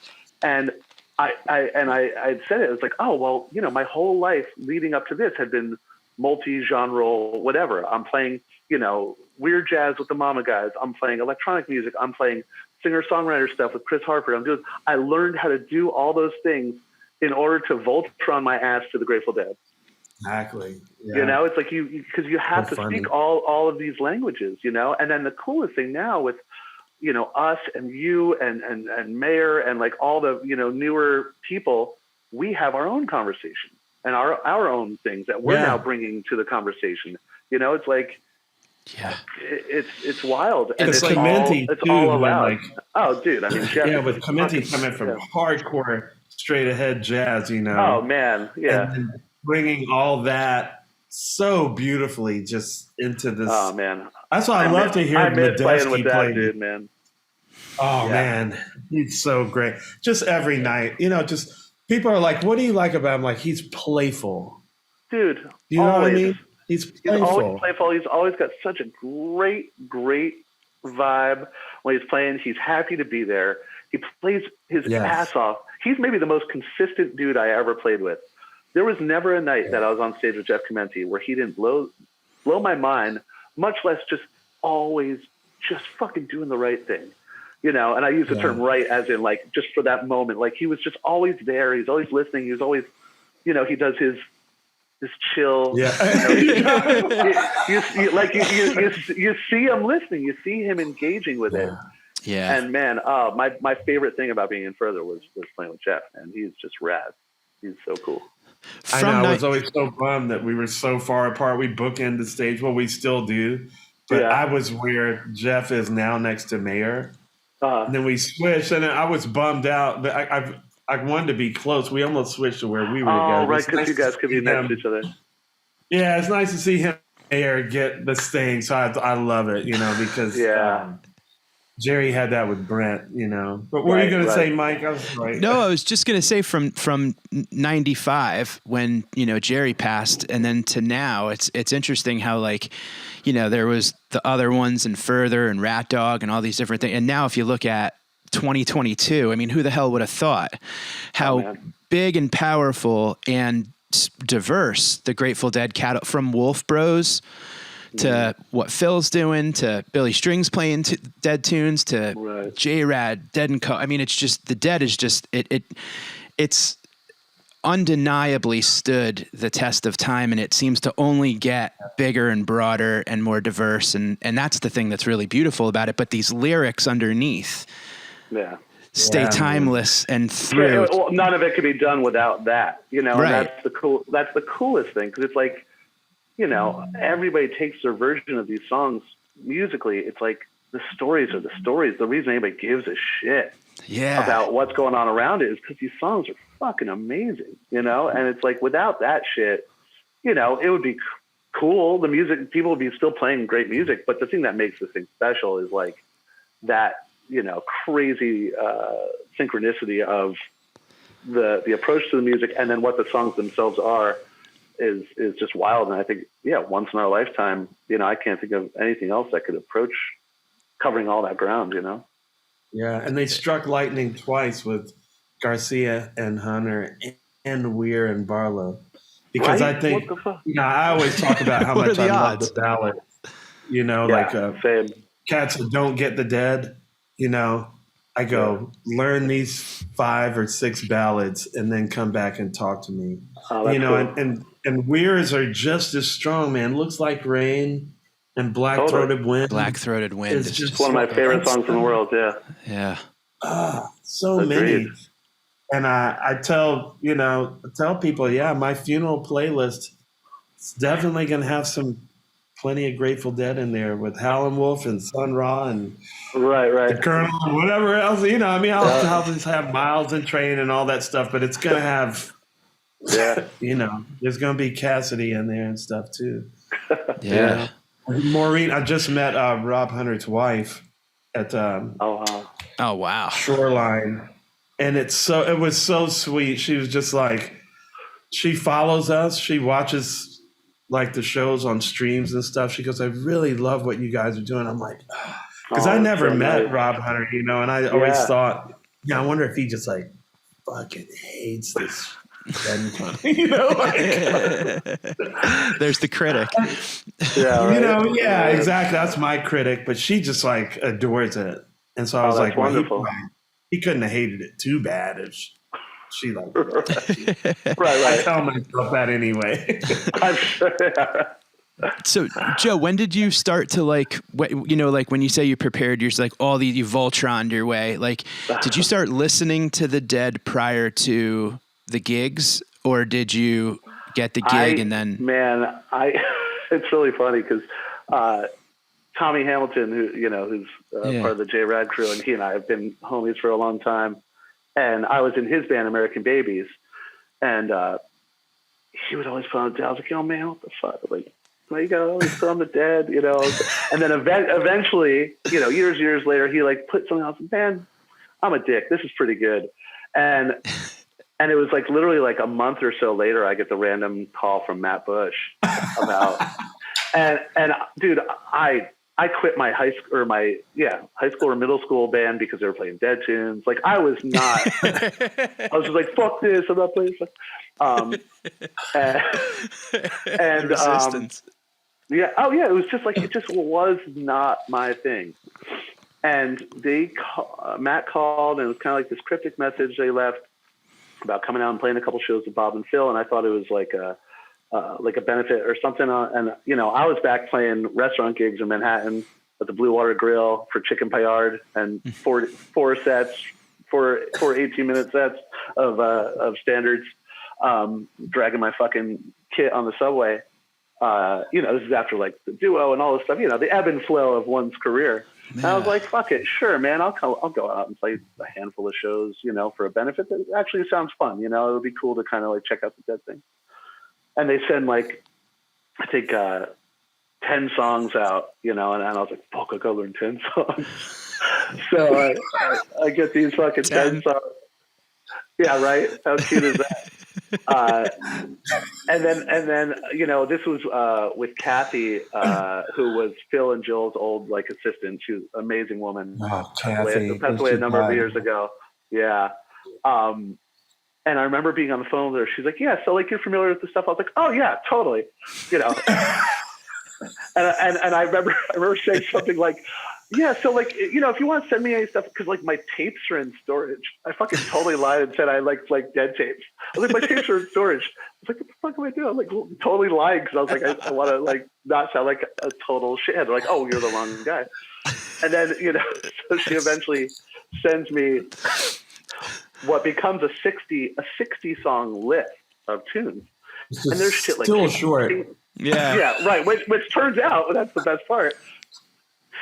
and. I said it. It's like, oh, well, you know, my whole life leading up to this had been multi-genre, whatever. I'm playing, you know, weird jazz with the Mama Guys. I'm playing electronic music. I'm playing singer-songwriter stuff with Chris Harford. I learned how to do all those things in order to Voltron my ass to the Grateful Dead. Exactly. Yeah. You know, it's like because you have to speak all of these languages, you know. And then the coolest thing now with, you know, us and you and Mayer and like all the, you know, newer people, we have our own conversation and our own things that we're now bringing to the conversation. You know, it's like, it's wild. And it's like Clementi, it's all allowed. Like, oh, dude. I mean, Jeff, with Clementi coming from hardcore, straight ahead jazz, you know. Oh man. Yeah. And bringing all that so beautifully just into this. Oh man. That's why I love to hear Medeski play. Dude, man. Oh man, he's so great. Just every night, you know, just people are like, "What do you like about him?" Like he's playful, dude. You know what I mean? He's playful. He's always playful. He's always got such a great vibe when he's playing. He's happy to be there. He plays his ass off. He's maybe the most consistent dude I ever played with. There was never a night that I was on stage with Jeff Clementi where he didn't blow my mind, much less just always just fucking doing the right thing. You know, and I use the term right as in like just for that moment. Like he was just always there. He's always listening. He was always, you know, he does his chill. Yeah. You know, you see him listening. You see him engaging with it. Yeah. And man, my favorite thing about being in Further was playing with Jeff, and he's just rad. He's so cool. I know. I was always so bummed that we were so far apart. We bookend the stage. Well, we still do. But I was where Jeff is now next to Mayer. And then we switched, and I was bummed out. But I wanted to be close. We almost switched to where we were together. Oh, right, because you guys could be next to each other. Yeah, it's nice to see him Mayer get this thing. So I love it, you know, because Jerry had that with Brent, you know. But what were you going to say, Mike? I was sorry. No, I was just going to say from 95 when, you know, Jerry passed, and then to now, it's interesting how, like, you know, there was the other ones and Further and Rat Dog and all these different things. And now if you look at 2022, I mean, who the hell would have thought how big and powerful and diverse the Grateful Dead from Wolf Bros to what Phil's doing, to Billy Strings playing Dead tunes, to J-Rad, Dead and Co. I mean, it's just, the Dead is just, it's undeniably stood the test of time, and it seems to only get bigger and broader and more diverse. And that's the thing that's really beautiful about it. But these lyrics underneath stay timeless and through. Yeah, well, none of it could be done without that, you know, and that's the coolest thing. 'Cause it's like, you know, everybody takes their version of these songs musically. It's like the stories are the stories. The reason anybody gives a shit about what's going on around it is because these songs are fucking amazing, you know? And it's like, without that shit, you know, it would be cool. The music, people would be still playing great music, but the thing that makes this thing special is like that, you know, crazy synchronicity of the approach to the music and then what the songs themselves are. Is just wild. And I think, once in our lifetime, you know, I can't think of anything else that could approach covering all that ground, you know? Yeah. And they struck lightning twice with Garcia and Hunter and Weir and Barlow. Because I think, I always talk about how much I love the ballad, you know, same. Cats that don't get the Dead, you know, I go learn these 5 or 6 ballads and then come back and talk to me, you know, cool. And Weirs are just as strong, man. Looks Like Rain and Black Throated Wind. Black Throated Wind is just one of my favorite songs in the world. Yeah. Yeah. So many. And I tell people, my funeral playlist is definitely going to have plenty of Grateful Dead in there with Howlin' Wolf and Sun Ra and the Colonel and whatever else, you know. I mean, I'll just have Miles and Train and all that stuff, but it's going to have, you know, there's going to be Cassidy in there and stuff too. Yeah. Maureen, I just met Rob Hunter's wife at Shoreline, and it was so sweet. She was just like, she follows us. She watches like the shows on streams and stuff. She goes, I really love what you guys are doing. I'm like, because I never met Rob Hunter, you know, and I always thought, I wonder if he just like fucking hates this. You know, like, there's the critic. You know, exactly. That's my critic, but she just like adores it. And so I was like, wonderful. He couldn't have hated it too bad if she liked it. I tell myself that anyway. I'm sure. So, Joe, when did you start to like, you know, like when you say you prepared, you're like you Voltroned your way. Like, did you start listening to the Dead prior to the gigs, or did you get the gig and then? Man, it's really funny because Tommy Hamilton, who's part of the J-Rad crew, and he and I have been homies for a long time. And I was in his band, American Babies, and he would always put on the Dead. I was like, yo, man, what the fuck? Like, you gotta always put on the Dead, you know? And then eventually, you know, years later, he like put something else. Man, I'm a dick. This is pretty good. And it was like literally like a month or so later, I get the random call from Matt Bush about, and dude, I quit my high school or middle school band because they were playing Dead tunes. Like I was just like, fuck this, I'm not playing this. And resistance. It was just like, it just was not my thing. And Matt called, and it was kind of like this cryptic message they left about coming out and playing a couple shows with Bob and Phil. And I thought it was like a benefit or something. And, you know, I was back playing restaurant gigs in Manhattan at the Blue Water Grill for Chicken Paillard and four 18-minute sets of standards, dragging my fucking kit on the subway. You know, this is after like the duo and all this stuff, you know, the ebb and flow of one's career. Yeah. And I was like, fuck it. Sure, man. I'll go out and play a handful of shows, you know, for a benefit that actually sounds fun. You know, it would be cool to kind of like check out the Dead thing. And they send like, I think 10 songs out, you know, and I was like, fuck, I gotta learn 10 songs. So I get these fucking 10 songs. Yeah, right. How cute is that? And then this was with Kathy, who was Phil and Jill's old like assistant. She was an amazing woman. Oh, Kathy, passed away a number of years ago. Yeah. And I remember being on the phone with her. She's like, "Yeah, so like you're familiar with the stuff?" I was like, "Oh yeah, totally." And I remember saying something like, "Yeah, so like if you want to send me any stuff, because like my tapes are in storage." I fucking totally lied and said I like dead tapes. I was like, "My tapes are in storage." I was like, "What the fuck am I doing?" I'm like totally lying because I was like, I want to like not sound like a total shithead. They're like, "Oh, you're the wrong guy." And then so she eventually sends me what becomes a 60 song list of tunes, and there's shit like still short. Yeah, right. Which turns out that's the best part.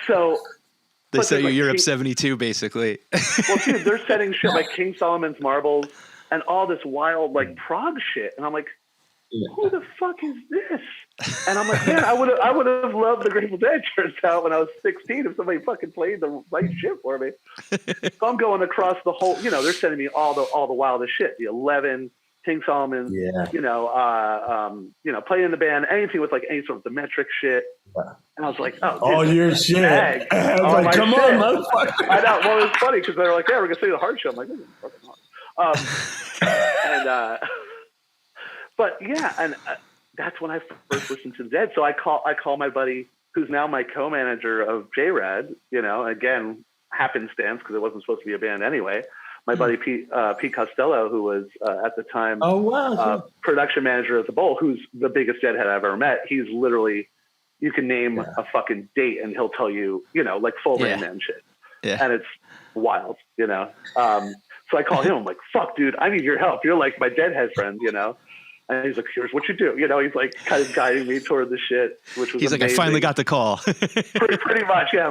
So they say you're Europe 72, basically. Well, dude, they're setting shit like King Solomon's Marbles and all this wild like prog shit, and I'm like, who the fuck is this? And I'm like, man, I would have loved the Grateful Dead. Turns out when I was 16, if somebody fucking played the right shit for me. So I'm going across the whole. They're sending me all the wildest shit. The 11, King Solomon. Yeah. Playing in the band, anything with like any sort of the metric shit. And I was like, oh, all your shit. I was like, come on, motherfucker. I know. Well, it's funny because they're like, yeah, we're gonna sing the hard show. I'm like, this is fucking hard. But yeah, and that's when I first listened to the Dead. So I call my buddy, who's now my co-manager of JRAD. Again, happenstance because it wasn't supposed to be a band anyway. My buddy Pete Costello, who was at the time production manager of the Bowl, who's the biggest Deadhead I've ever met. He's literally, you can name a fucking date and he'll tell you, like full Rain Man shit. Yeah. And it's wild, So I call him. I'm like, fuck, dude, I need your help. You're like my Deadhead friend, And he's like, here's what you do. He's like kind of guiding me toward the shit, which was amazing. Like, I finally got the call. pretty much, yeah.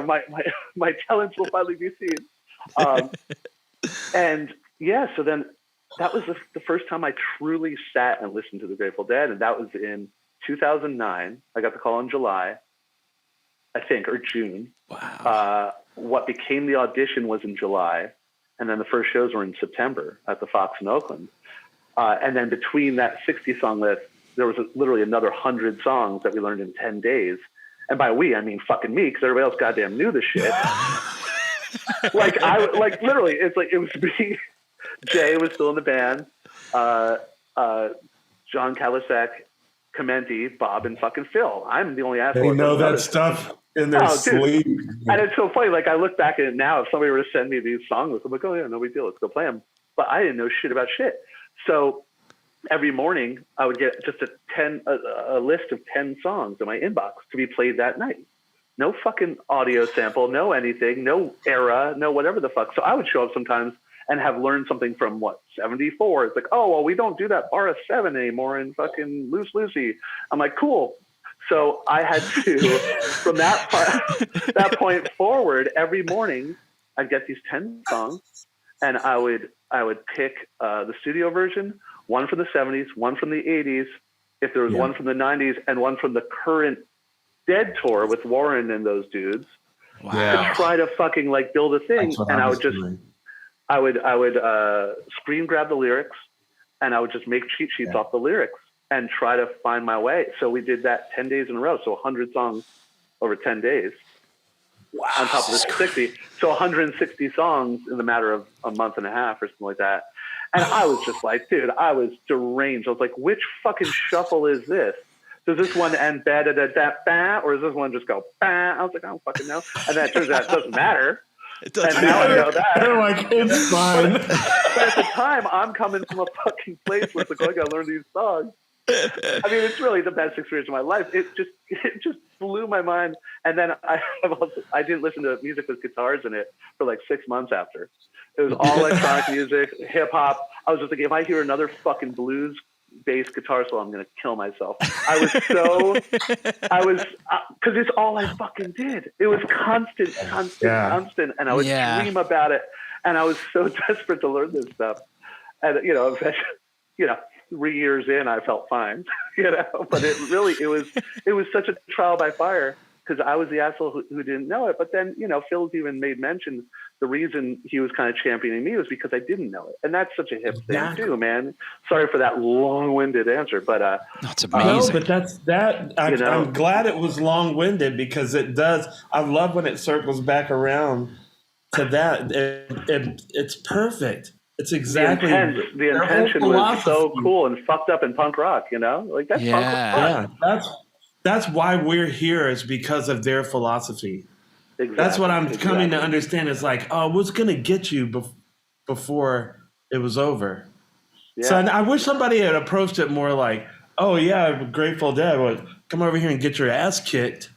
My talents will finally be seen. And yeah, so then that was the first time I truly sat and listened to the Grateful Dead. And that was in 2009. I got the call in July, I think, or June. Wow. What became the audition was in July. And then the first shows were in September at the Fox in Oakland. And then between that 60 song list, there was literally another 100 songs that we learned in 10 days. And by we, I mean fucking me, because everybody else goddamn knew the shit. Literally, it's like, it was me. Jay was still in the band. John Kalasek, Clementi, Bob, and fucking Phil. I'm the only asshole. They know that stuff in their sleep. And it's so funny. Like, I look back at it now, if somebody were to send me these songs, I'm like, oh yeah, no big deal. Let's go play them. But I didn't know shit about shit. So every morning I would get just a list of 10 songs in my inbox to be played that night. No fucking audio sample, no anything, no era, no whatever the fuck. So I would show up sometimes and have learned something from 74. It's like, oh, well, we don't do that bar of 7 anymore in fucking Loose Lucy. I'm like, cool. So I had to, from that point forward, every morning I'd get these 10 songs and I would pick the studio version, one from the 70s, one from the 80s, if there was one from the 90s, and one from the current Dead tour with Warren and those dudes. Wow. To try to fucking like build a thing. And I would screen grab the lyrics and I would just make cheat sheets off the lyrics and try to find my way. So we did that 10 days in a row. So 100 songs over 10 days. Wow. On top of the 60. So 160 songs in the matter of a month and a half or something like that. And I was just like, dude, I was deranged. I was like, which fucking shuffle is this? Does this one end ba-da-da-da-ba, or does this one just go ba? I was like, I don't fucking know. And then it turns out it doesn't matter. It doesn't and now matter. I know that. They're like, it's fine. But at the time, I'm coming from a fucking place where it's like, oh, I gotta learn these songs. I mean, it's really the best experience of my life. It just blew my mind. And then I didn't listen to music with guitars in it for like 6 months after. It was all electronic music, hip hop. I was just like, if I hear another fucking blues bass guitar solo, I'm gonna kill myself. Because it's all I fucking did. It was constant, and I would dream about it, and I was so desperate to learn this stuff. And eventually, 3 years in, I felt fine, But it was such a trial by fire because I was the asshole who didn't know it. But then, Phil's even made mention the reason he was kind of championing me was because I didn't know it. And that's such a hip thing too, man. Sorry for that long-winded answer, but that's amazing. No, but I'm glad it was long-winded, because it does. I love when it circles back around to that. It's perfect. It's exactly the intention was so cool and fucked up in punk rock, like that's punk rock. That's why we're here, is because of their philosophy. Exactly. That's what I'm coming to understand. Is like, what's going to get you before it was over? Yeah. So I wish somebody had approached it more like, oh yeah, Grateful Dead, well, come over here and get your ass kicked.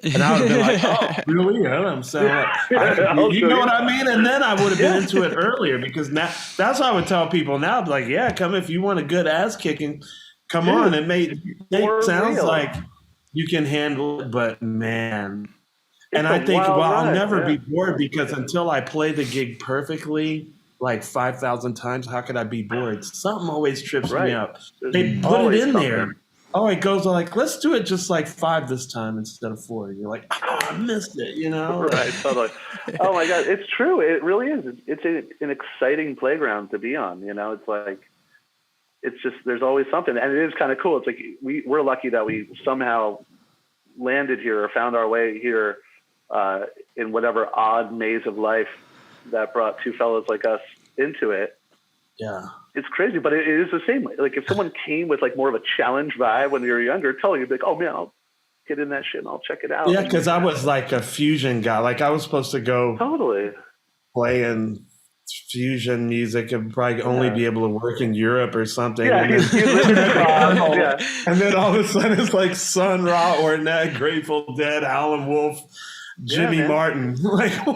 And I would have been like, oh, really? I'm saying, you know what I mean? And then I would have been into it earlier, because now that's what I would tell people now. Like, yeah, come if you want a good ass kicking, come on. It sounds like you can handle it, but man. And I think, I'll never be bored, because until I play the gig perfectly, like 5,000 times, how could I be bored? Something always trips me up. They put it in there. Oh, it goes like, let's do it just like 5 this time instead of 4. You're like, I missed it, Right, totally. Oh my God, it's true. It really is. It's an exciting playground to be on. It's like, it's just, there's always something, and it is kind of cool. It's like we're lucky that we somehow landed here or found our way here in whatever odd maze of life that brought two fellows like us into it. Yeah. It's crazy, but it is the same. Like if someone came with like more of a challenge vibe when you were younger, totally, you'd be like, oh man, I'll get in that shit and I'll check it out. Yeah, because I was like a fusion guy. Like I was supposed to go play in fusion music and probably only be able to work in Europe or something. Yeah, and then all of a sudden it's like Sun Ra, Ornette, Grateful Dead, Alan Wolf, Jimmy Martin. Like,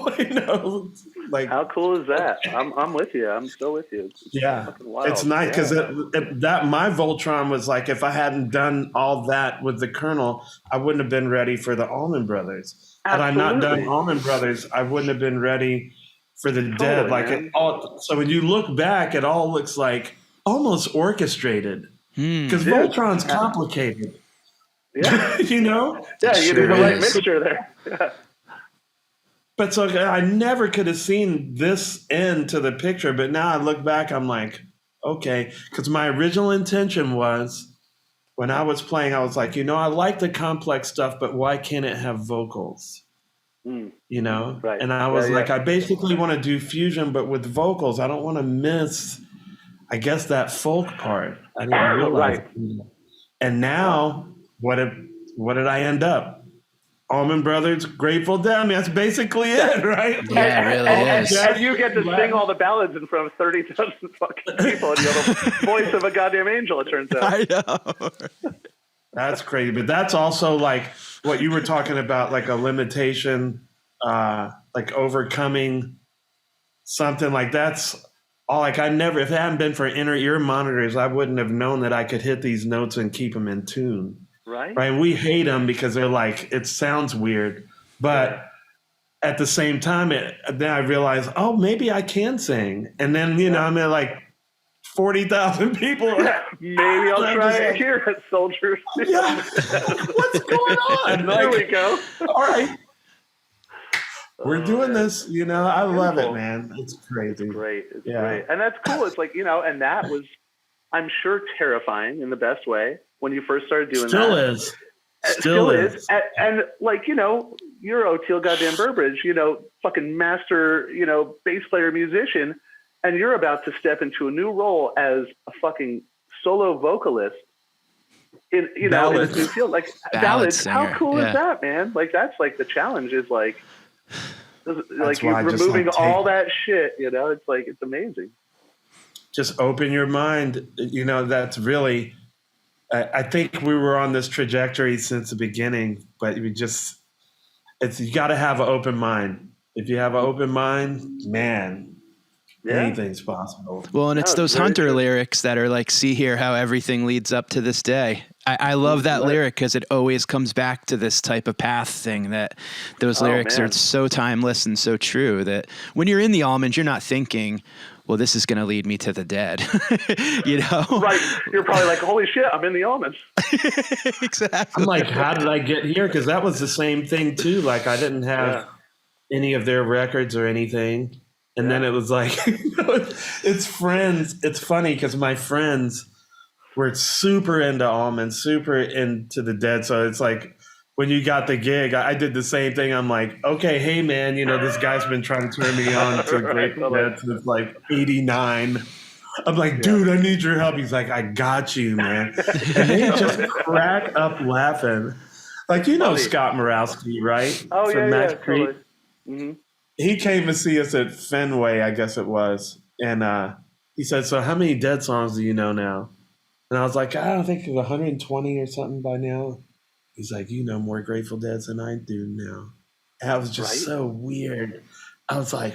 like how cool is that? I'm with you. I'm still with you. It's nice because that my Voltron was like, if I hadn't done all that with the Colonel, I wouldn't have been ready for the Allman Brothers. Had I not done Allman Brothers, I wouldn't have been ready for the Dead. Like so when you look back, it all looks like almost orchestrated, because Voltron's complicated. Yeah, you know. Yeah, you did the right mixture there. Yeah. But so I never could have seen this end to the picture, but now I look back, I'm like, okay, because my original intention was, when I was playing, I was like, I like the complex stuff, but why can't it have vocals? Right. And I was like, I basically want to do fusion, but with vocals. I don't want to miss, I guess, that folk part. I didn't realize. Right. And now, what did I end up? Allman Brothers, Grateful Dead. I mean, that's basically it, right? Yeah, it really is. And you get to sing all the ballads in front of 30,000 fucking people, and you have the voice of a goddamn angel, it turns out. I know. That's crazy. But that's also like what you were talking about, like a limitation, like overcoming something like that's all. Like if it hadn't been for inner ear monitors, I wouldn't have known that I could hit these notes and keep them in tune. Right. And we hate them because they're like, it sounds weird. But at the same time, then I realized, oh, maybe I can sing. And then, I'm at like 40,000 people. Maybe I'll try it here at Soldiers. Yeah. What's going on? There we go. All right. We're doing this, I love it, man. It's crazy. It's great. It's great. And that's cool. It's like, and that was, I'm sure, terrifying in the best way when you first started doing that. Still is. And like, you're O'Teal goddamn Burbridge, fucking master, bass player, musician, and you're about to step into a new role as a fucking solo vocalist in a new field. Like ballads. How cool is that, man? Like that's like the challenge is like you're removing all that shit, it's like, it's amazing. Just open your mind. That's really, I think we were on this trajectory since the beginning, but you got to have an open mind. If you have an open mind, man, anything's possible. Well, and it's those Hunter lyrics that are like, see here how everything leads up to this day. I love that lyric because it always comes back to this type of path thing, that those lyrics are so timeless and so true that when you're in the Almonds, you're not thinking, well, this is going to lead me to the Dead, Right. You're probably like, holy shit, I'm in the Almonds. Exactly. I'm like, how did I get here? Because that was the same thing too. Like I didn't have any of their records or anything. And then it was like, it's friends. It's funny because my friends were super into Allman, super into the Dead. So it's like, when you got the gig, I did the same thing. I'm like, okay, hey man, this guy's been trying to turn me on to Grateful Dead since like '89. I'm like, dude, I need your help. He's like, I got you, man. And they just crack up laughing. Like, Scott Morawski, right? Oh, From Match Creek. Totally. Mm-hmm. He came to see us at Fenway, I guess it was. And he said, so how many Dead songs do you know now? And I was like, I don't think it's 120 or something by now. He's like, you know more Grateful Deads than I do now. And that was just so weird. I was like,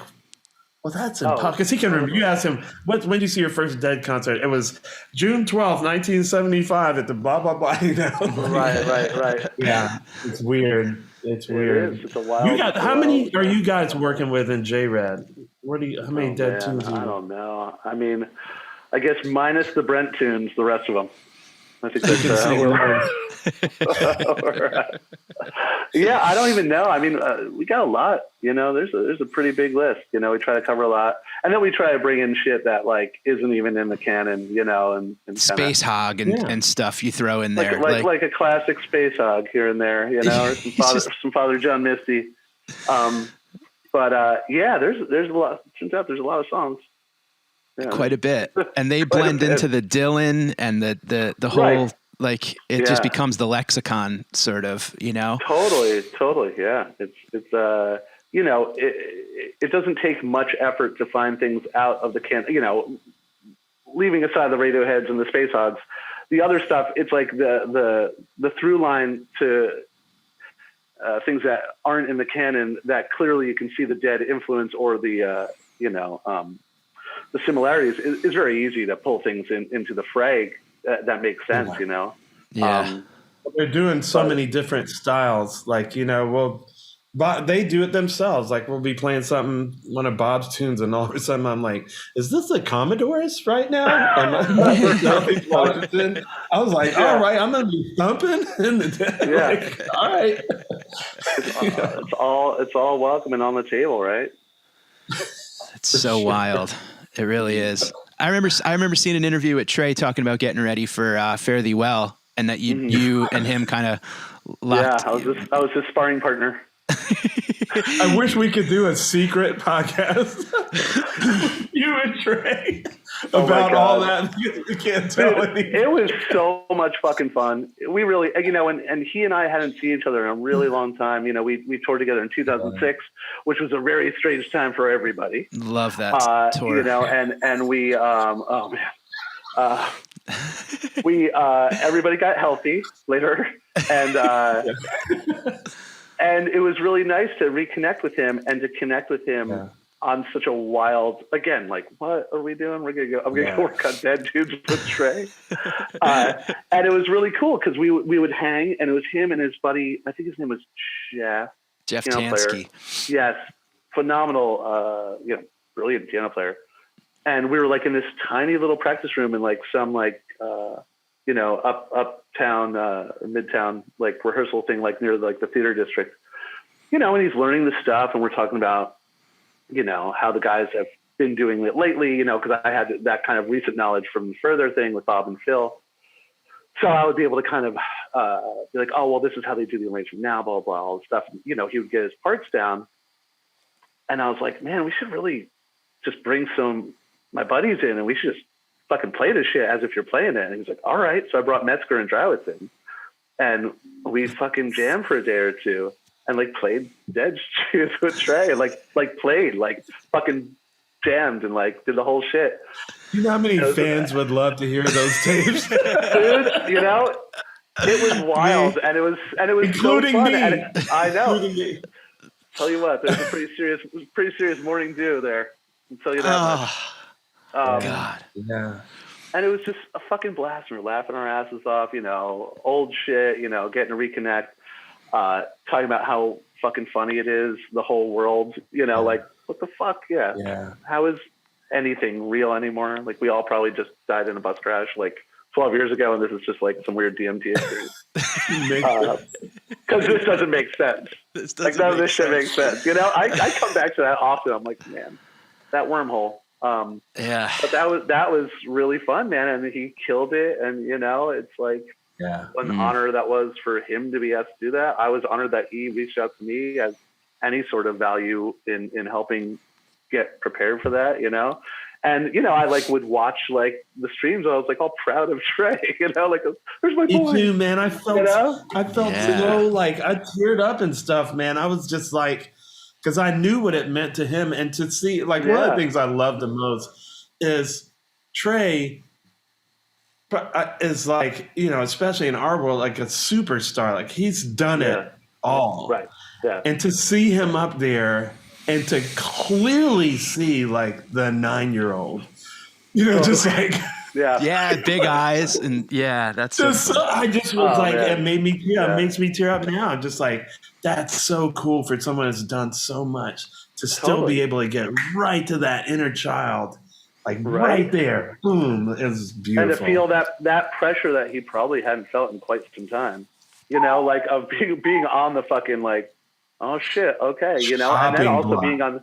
well, that's impossible. Because he can remember. You asked him, when did you see your first Dead concert? It was June 12th, 1975 at the blah, blah, blah. Right. Yeah, it's weird. It's weird. It is. It's a wild. How many are you guys working with in J-Rad? How many Dead tunes? I don't know. I mean, I guess minus the Brent tunes, the rest of them. I think that's yeah, I don't even know. I mean, we got a lot. There's a pretty big list. We try to cover a lot, and then we try to bring in shit that like isn't even in the canon. And Space Hog and stuff you throw in there, like a classic Space Hog here and there. Or some Father John Misty. But there's a lot. Turns out there's a lot of songs. Yeah. Quite a bit, and they blend into the Dylan and the whole like it just becomes the lexicon sort of, Totally, yeah. It's it doesn't take much effort to find things out of the canon. Leaving aside the Radioheads and the Space Hogs, the other stuff, it's like the through line to things that aren't in the canon that clearly you can see the Dead influence or the the similarities is very easy to pull things into the fray that makes sense, Yeah. They're doing so many different styles. Like, they do it themselves. Like, we'll be playing one of Bob's tunes, and all of a sudden I'm like, is this the Commodores right now? I was like, all right, I'm going to be thumping. Like, all right. It's all welcome and on the table, right? It's so wild. It really is. I remember seeing an interview with Trey talking about getting ready for Fare Thee Well, and that you and him kind of locked. Yeah, I was his sparring partner. I wish we could do a secret podcast, you and Trey, about all that. You can't tell anything. It was so much fucking fun. We really, and he and I hadn't seen each other in a really long time. We toured together in 2006, which was a very strange time for everybody. Love that tour. And we, we everybody got healthy later, and. And it was really nice to reconnect with him and to connect with him on such a wild, again, like, what are we doing? I'm going to go work on Dead Dudes with Trey. And it was really cool because we would hang, and it was him and his buddy, I think his name was Jeff Tansky. Yes. Phenomenal, brilliant piano player. And we were like in this tiny little practice room in like some like, uptown, midtown, like rehearsal thing, like near like the theater district, and he's learning the stuff, and we're talking about, how the guys have been doing it lately, because I had that kind of recent knowledge from the Further thing with Bob and Phil. So I would be able to kind of be like, oh, well, this is how they do the arrangement now, blah, blah, all the stuff. He would get his parts down. And I was like, man, we should really just bring my buddies in, and we should just fucking play this shit as if you're playing it. And he's like, all right. So I brought Metzger and Drawitz in, and we fucking jammed for a day or two and like played Dead Shoes with Trey and like played, like fucking jammed and like did the whole shit. You know how many fans would love to hear those tapes? Dude, it was wild, and it was including so fun. me. And I know. Tell you what, there's a pretty serious morning dew there. I'll tell you that much. God. Yeah. And it was just a fucking blast. We were laughing our asses off, old shit, getting to reconnect, talking about how fucking funny it is, the whole world, like, what the fuck? Yeah. How is anything real anymore? Like, we all probably just died in a bus crash, like 12 years ago, and this is just like some weird DMT experience. Because this doesn't make sense. This shit makes sense. You know, I come back to that often. I'm like, man, that wormhole. Yeah. But that was really fun, man. And he killed it. And, you know, it's like an honor that was for him to be asked to do that. I was honored that he reached out to me as any sort of value in helping get prepared for that, you know? And, you know, I like would watch like the streams. And I was like all proud of Trey, you know, like, there's my boy. Me too, man. I felt so like I teared up and stuff, man. I was just like, because I knew what it meant to him. And to see, like, one of the things I love the most is Trey is like, you know, especially in our world, like a superstar. Like he's done it all. Right. Yeah. And to see him up there and to clearly see like the 9-year-old, you know, just like, big eyes. And that's just, I just was like, man. It made me, it makes me tear up now. I'm just like, that's so cool for someone that's done so much to still be able to get right to that inner child, like right there. Boom. It was beautiful. And to feel that pressure that he probably hadn't felt in quite some time, you know, like of being on the fucking like, oh shit, okay, you know, and then also being on,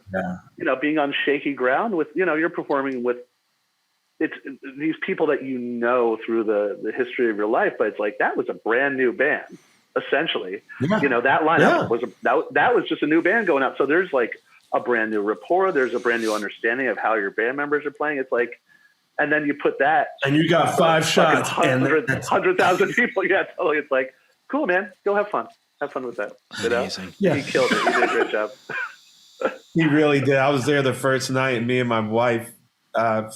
you know, being on shaky ground with, you know, you're performing with it's these people that you know through the history of your life, but it's like that was a brand new band, essentially. Yeah. You know, that lineup was that was just a new band going out. So there's like a brand new rapport, there's a brand new understanding of how your band members are playing. It's like, and then you put that, and you got 5 shots, 100,000 people. Yeah, totally. It's like, cool, man, go have fun. Have fun with that. You know? Yeah. He killed it. He did a great job. He really did. I was there the first night, and me and my wife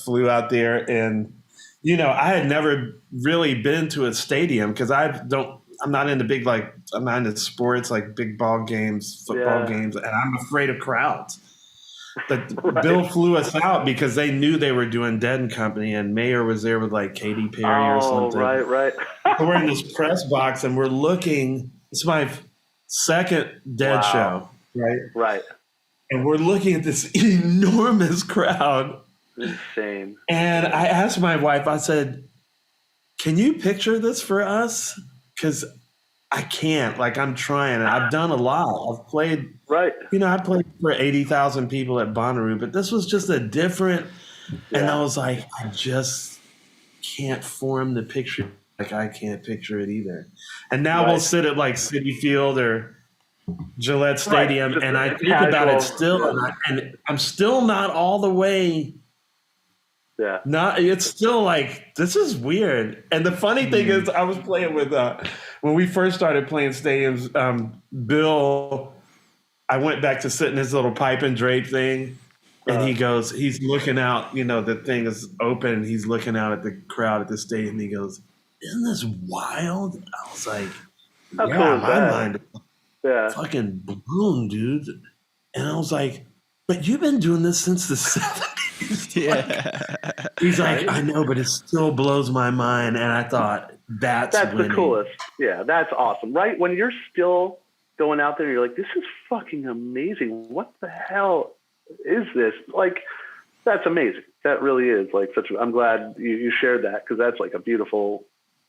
flew out there, and you know, I had never really been to a stadium because I'm not into big, like, I'm not into sports like big ball games, football games, and I'm afraid of crowds. But Bill flew us out because they knew they were doing Dead and Company, and Mayer was there with like Katy Perry or something. Right. So we're in this press box, and we're looking. It's my second Dead show, right? Right. And we're looking at this enormous crowd. Insane. And I asked my wife, I said, can you picture this for us? Because I can't. Like, I'm trying. I've done a lot. I've played, you know, I played for 80,000 people at Bonnaroo, but this was just a different, and I was like, I just can't form the picture. Like, I can't picture it either. And now we'll sit at like Citi Field or Gillette Stadium, and I think about it still, and I'm still not all the way. Yeah. It's still like, this is weird. And the funny thing is, I was playing with when we first started playing stadiums, Bill, I went back to sit in his little pipe and drape thing. And he goes, he's looking out, you know, the thing is open, and he's looking out at the crowd at the stadium, and he goes, isn't this wild? I was like, how cool is my mind fucking blown, dude. And I was like, but you've been doing this since the 70s. He's like, I know, but it still blows my mind. And I thought, that's the coolest. Yeah, that's awesome. Right? When you're still going out there, you're like, this is fucking amazing. What the hell is this? Like, that's amazing. That really is like I'm glad you shared that, because that's like a beautiful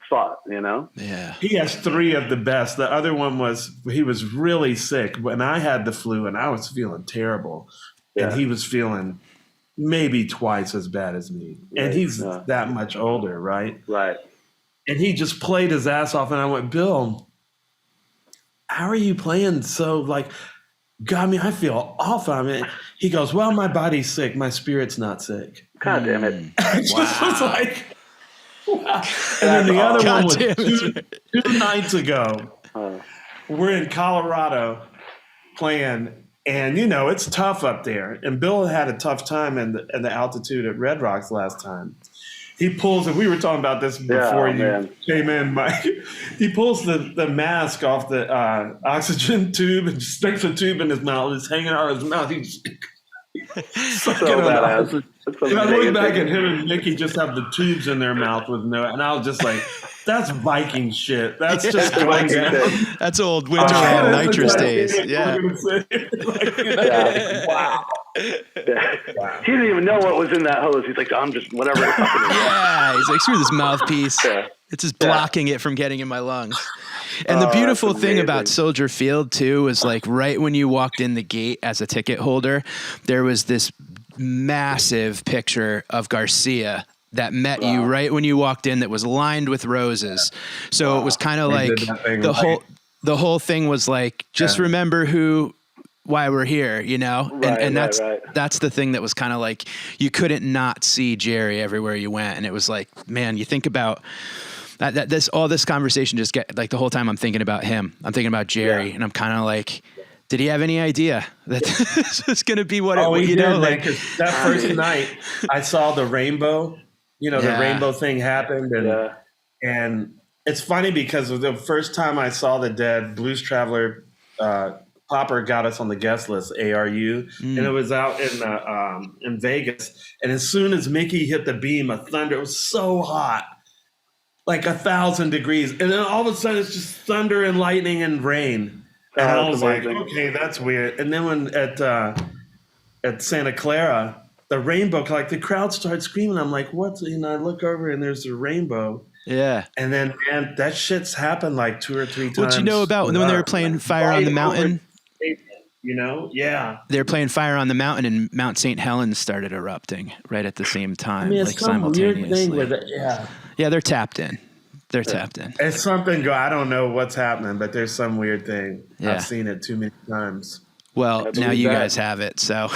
thought, you know? Yeah. He has 3 of the best. The other one was, he was really sick when I had the flu, and I was feeling terrible. And he was feeling maybe twice as bad as me. And he's that much older, right? Right. And he just played his ass off, and I went, Bill, how are you playing so, like, God, I mean, I feel awful. I mean, he goes, well, my body's sick. My spirit's not sick. God damn it. I just was like, wow. And then the other one was 2 nights ago. We're in Colorado playing, and, you know, it's tough up there. And Bill had a tough time in the altitude at Red Rocks last time. He pulls, and we were talking about this before you came in, Mike. He pulls the mask off the oxygen tube and sticks a tube in his mouth. It's hanging out of his mouth. He's sucking on the oxygen. And I look back at him and Mickey just have the tubes in their mouth with no, and I was just like, that's Viking shit. That's just going down. That's old Winterland nitrous days. Yeah. Wow. He didn't even know what was in that hose. He's like, I'm just whatever. Yeah, he's like, screw this mouthpiece. Yeah. It's just blocking it from getting in my lungs. And the beautiful thing about Soldier Field too is like right when you walked in the gate as a ticket holder, there was this massive picture of Garcia that met you right when you walked in that was lined with roses. So it was kind of like the whole thing was like, just remember why we're here, you know? And that's the thing that was kind of like, you couldn't not see Jerry everywhere you went. And it was like, man, you think about all this conversation just get like the whole time I'm thinking about him. I'm thinking about Jerry and I'm kind of like, did he have any idea that this was going to be what you know, like that first night I saw the rainbow, you know, the rainbow thing happened. And it's funny because the first time I saw the Dead, Blues Traveler, Popper got us on the guest list, ARU, and it was out in Vegas. And as soon as Mickey hit the beam of thunder, it was so hot. Like 1,000 degrees. And then all of a sudden it's just thunder and lightning and rain. And I was like, okay, that's weird. And then when at Santa Clara, the rainbow, like the crowd started screaming. I'm like, what? You know, I look over and there's a rainbow. Yeah. And then, man, that shit's happened like 2 or 3 times. What you know about when they were playing Fire on the Mountain? You know? Yeah. They were playing Fire on the Mountain and Mount St. Helens started erupting right at the same time. I mean, it's like some simultaneously. Weird thing with it. Yeah. Yeah, they're tapped in. They're tapped in. It's something. I don't know what's happening, but there's some weird thing. Yeah. I've seen it too many times. Well, now you guys have it, so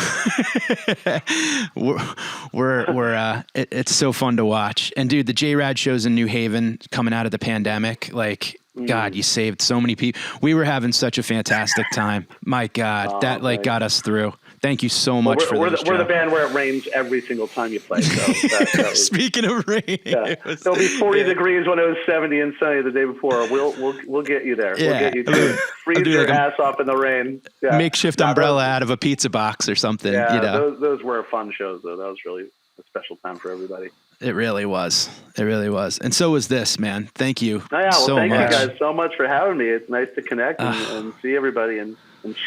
it's so fun to watch. And dude, the J-Rad shows in New Haven coming out of the pandemic, like God, you saved so many people. We were having such a fantastic time. My God, that like got us through. Thank you so much for this. We're the band where it rains every single time you play. So that was, speaking of rain, it'll be 40 degrees when it was 70 and sunny the day before. We'll get you there. Yeah. We'll get you to freeze your ass off in the rain. Yeah. Makeshift umbrella out of a pizza box or something. Yeah, you know? those were fun shows though. That was really a special time for everybody. It really was. It really was. And so was this, man. Thank you thank you guys so much for having me. It's nice to connect and see everybody and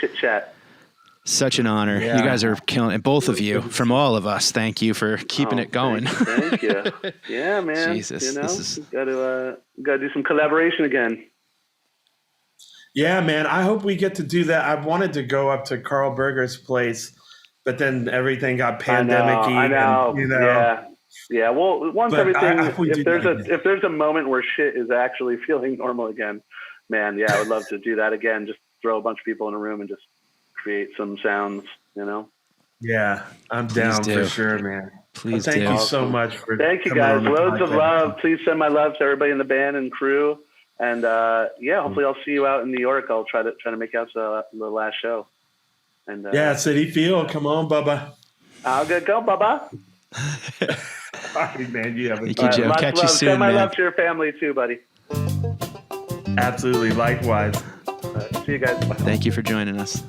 chit chat. Such an honor. Yeah. You guys are killing it. Both of you, from all of us. Thank you for keeping it going. Thank you. Yeah, man. Jesus, you know, got to do some collaboration again. Yeah, man. I hope we get to do that. I wanted to go up to Carl Berger's place, but then everything got pandemic-y. I know. And, you know. Yeah. Well, once everything, if there's a moment where shit is actually feeling normal again, man, yeah, I would love to do that again. Just throw a bunch of people in a room and just create some sounds, you know? Yeah, I'm down for sure, man. Please thank you so much for Thank you guys. Loads of love. Please send my love to everybody in the band and crew. And hopefully I'll see you out in New York. I'll try to make out to the last show. And City Field. Come on, Bubba. I'll go, Bubba. All right, man. You have a Thank you, Joe. Catch you soon, Send my man. love to your family too, buddy. Absolutely. Likewise. See you guys. Bye. Thank you for joining us.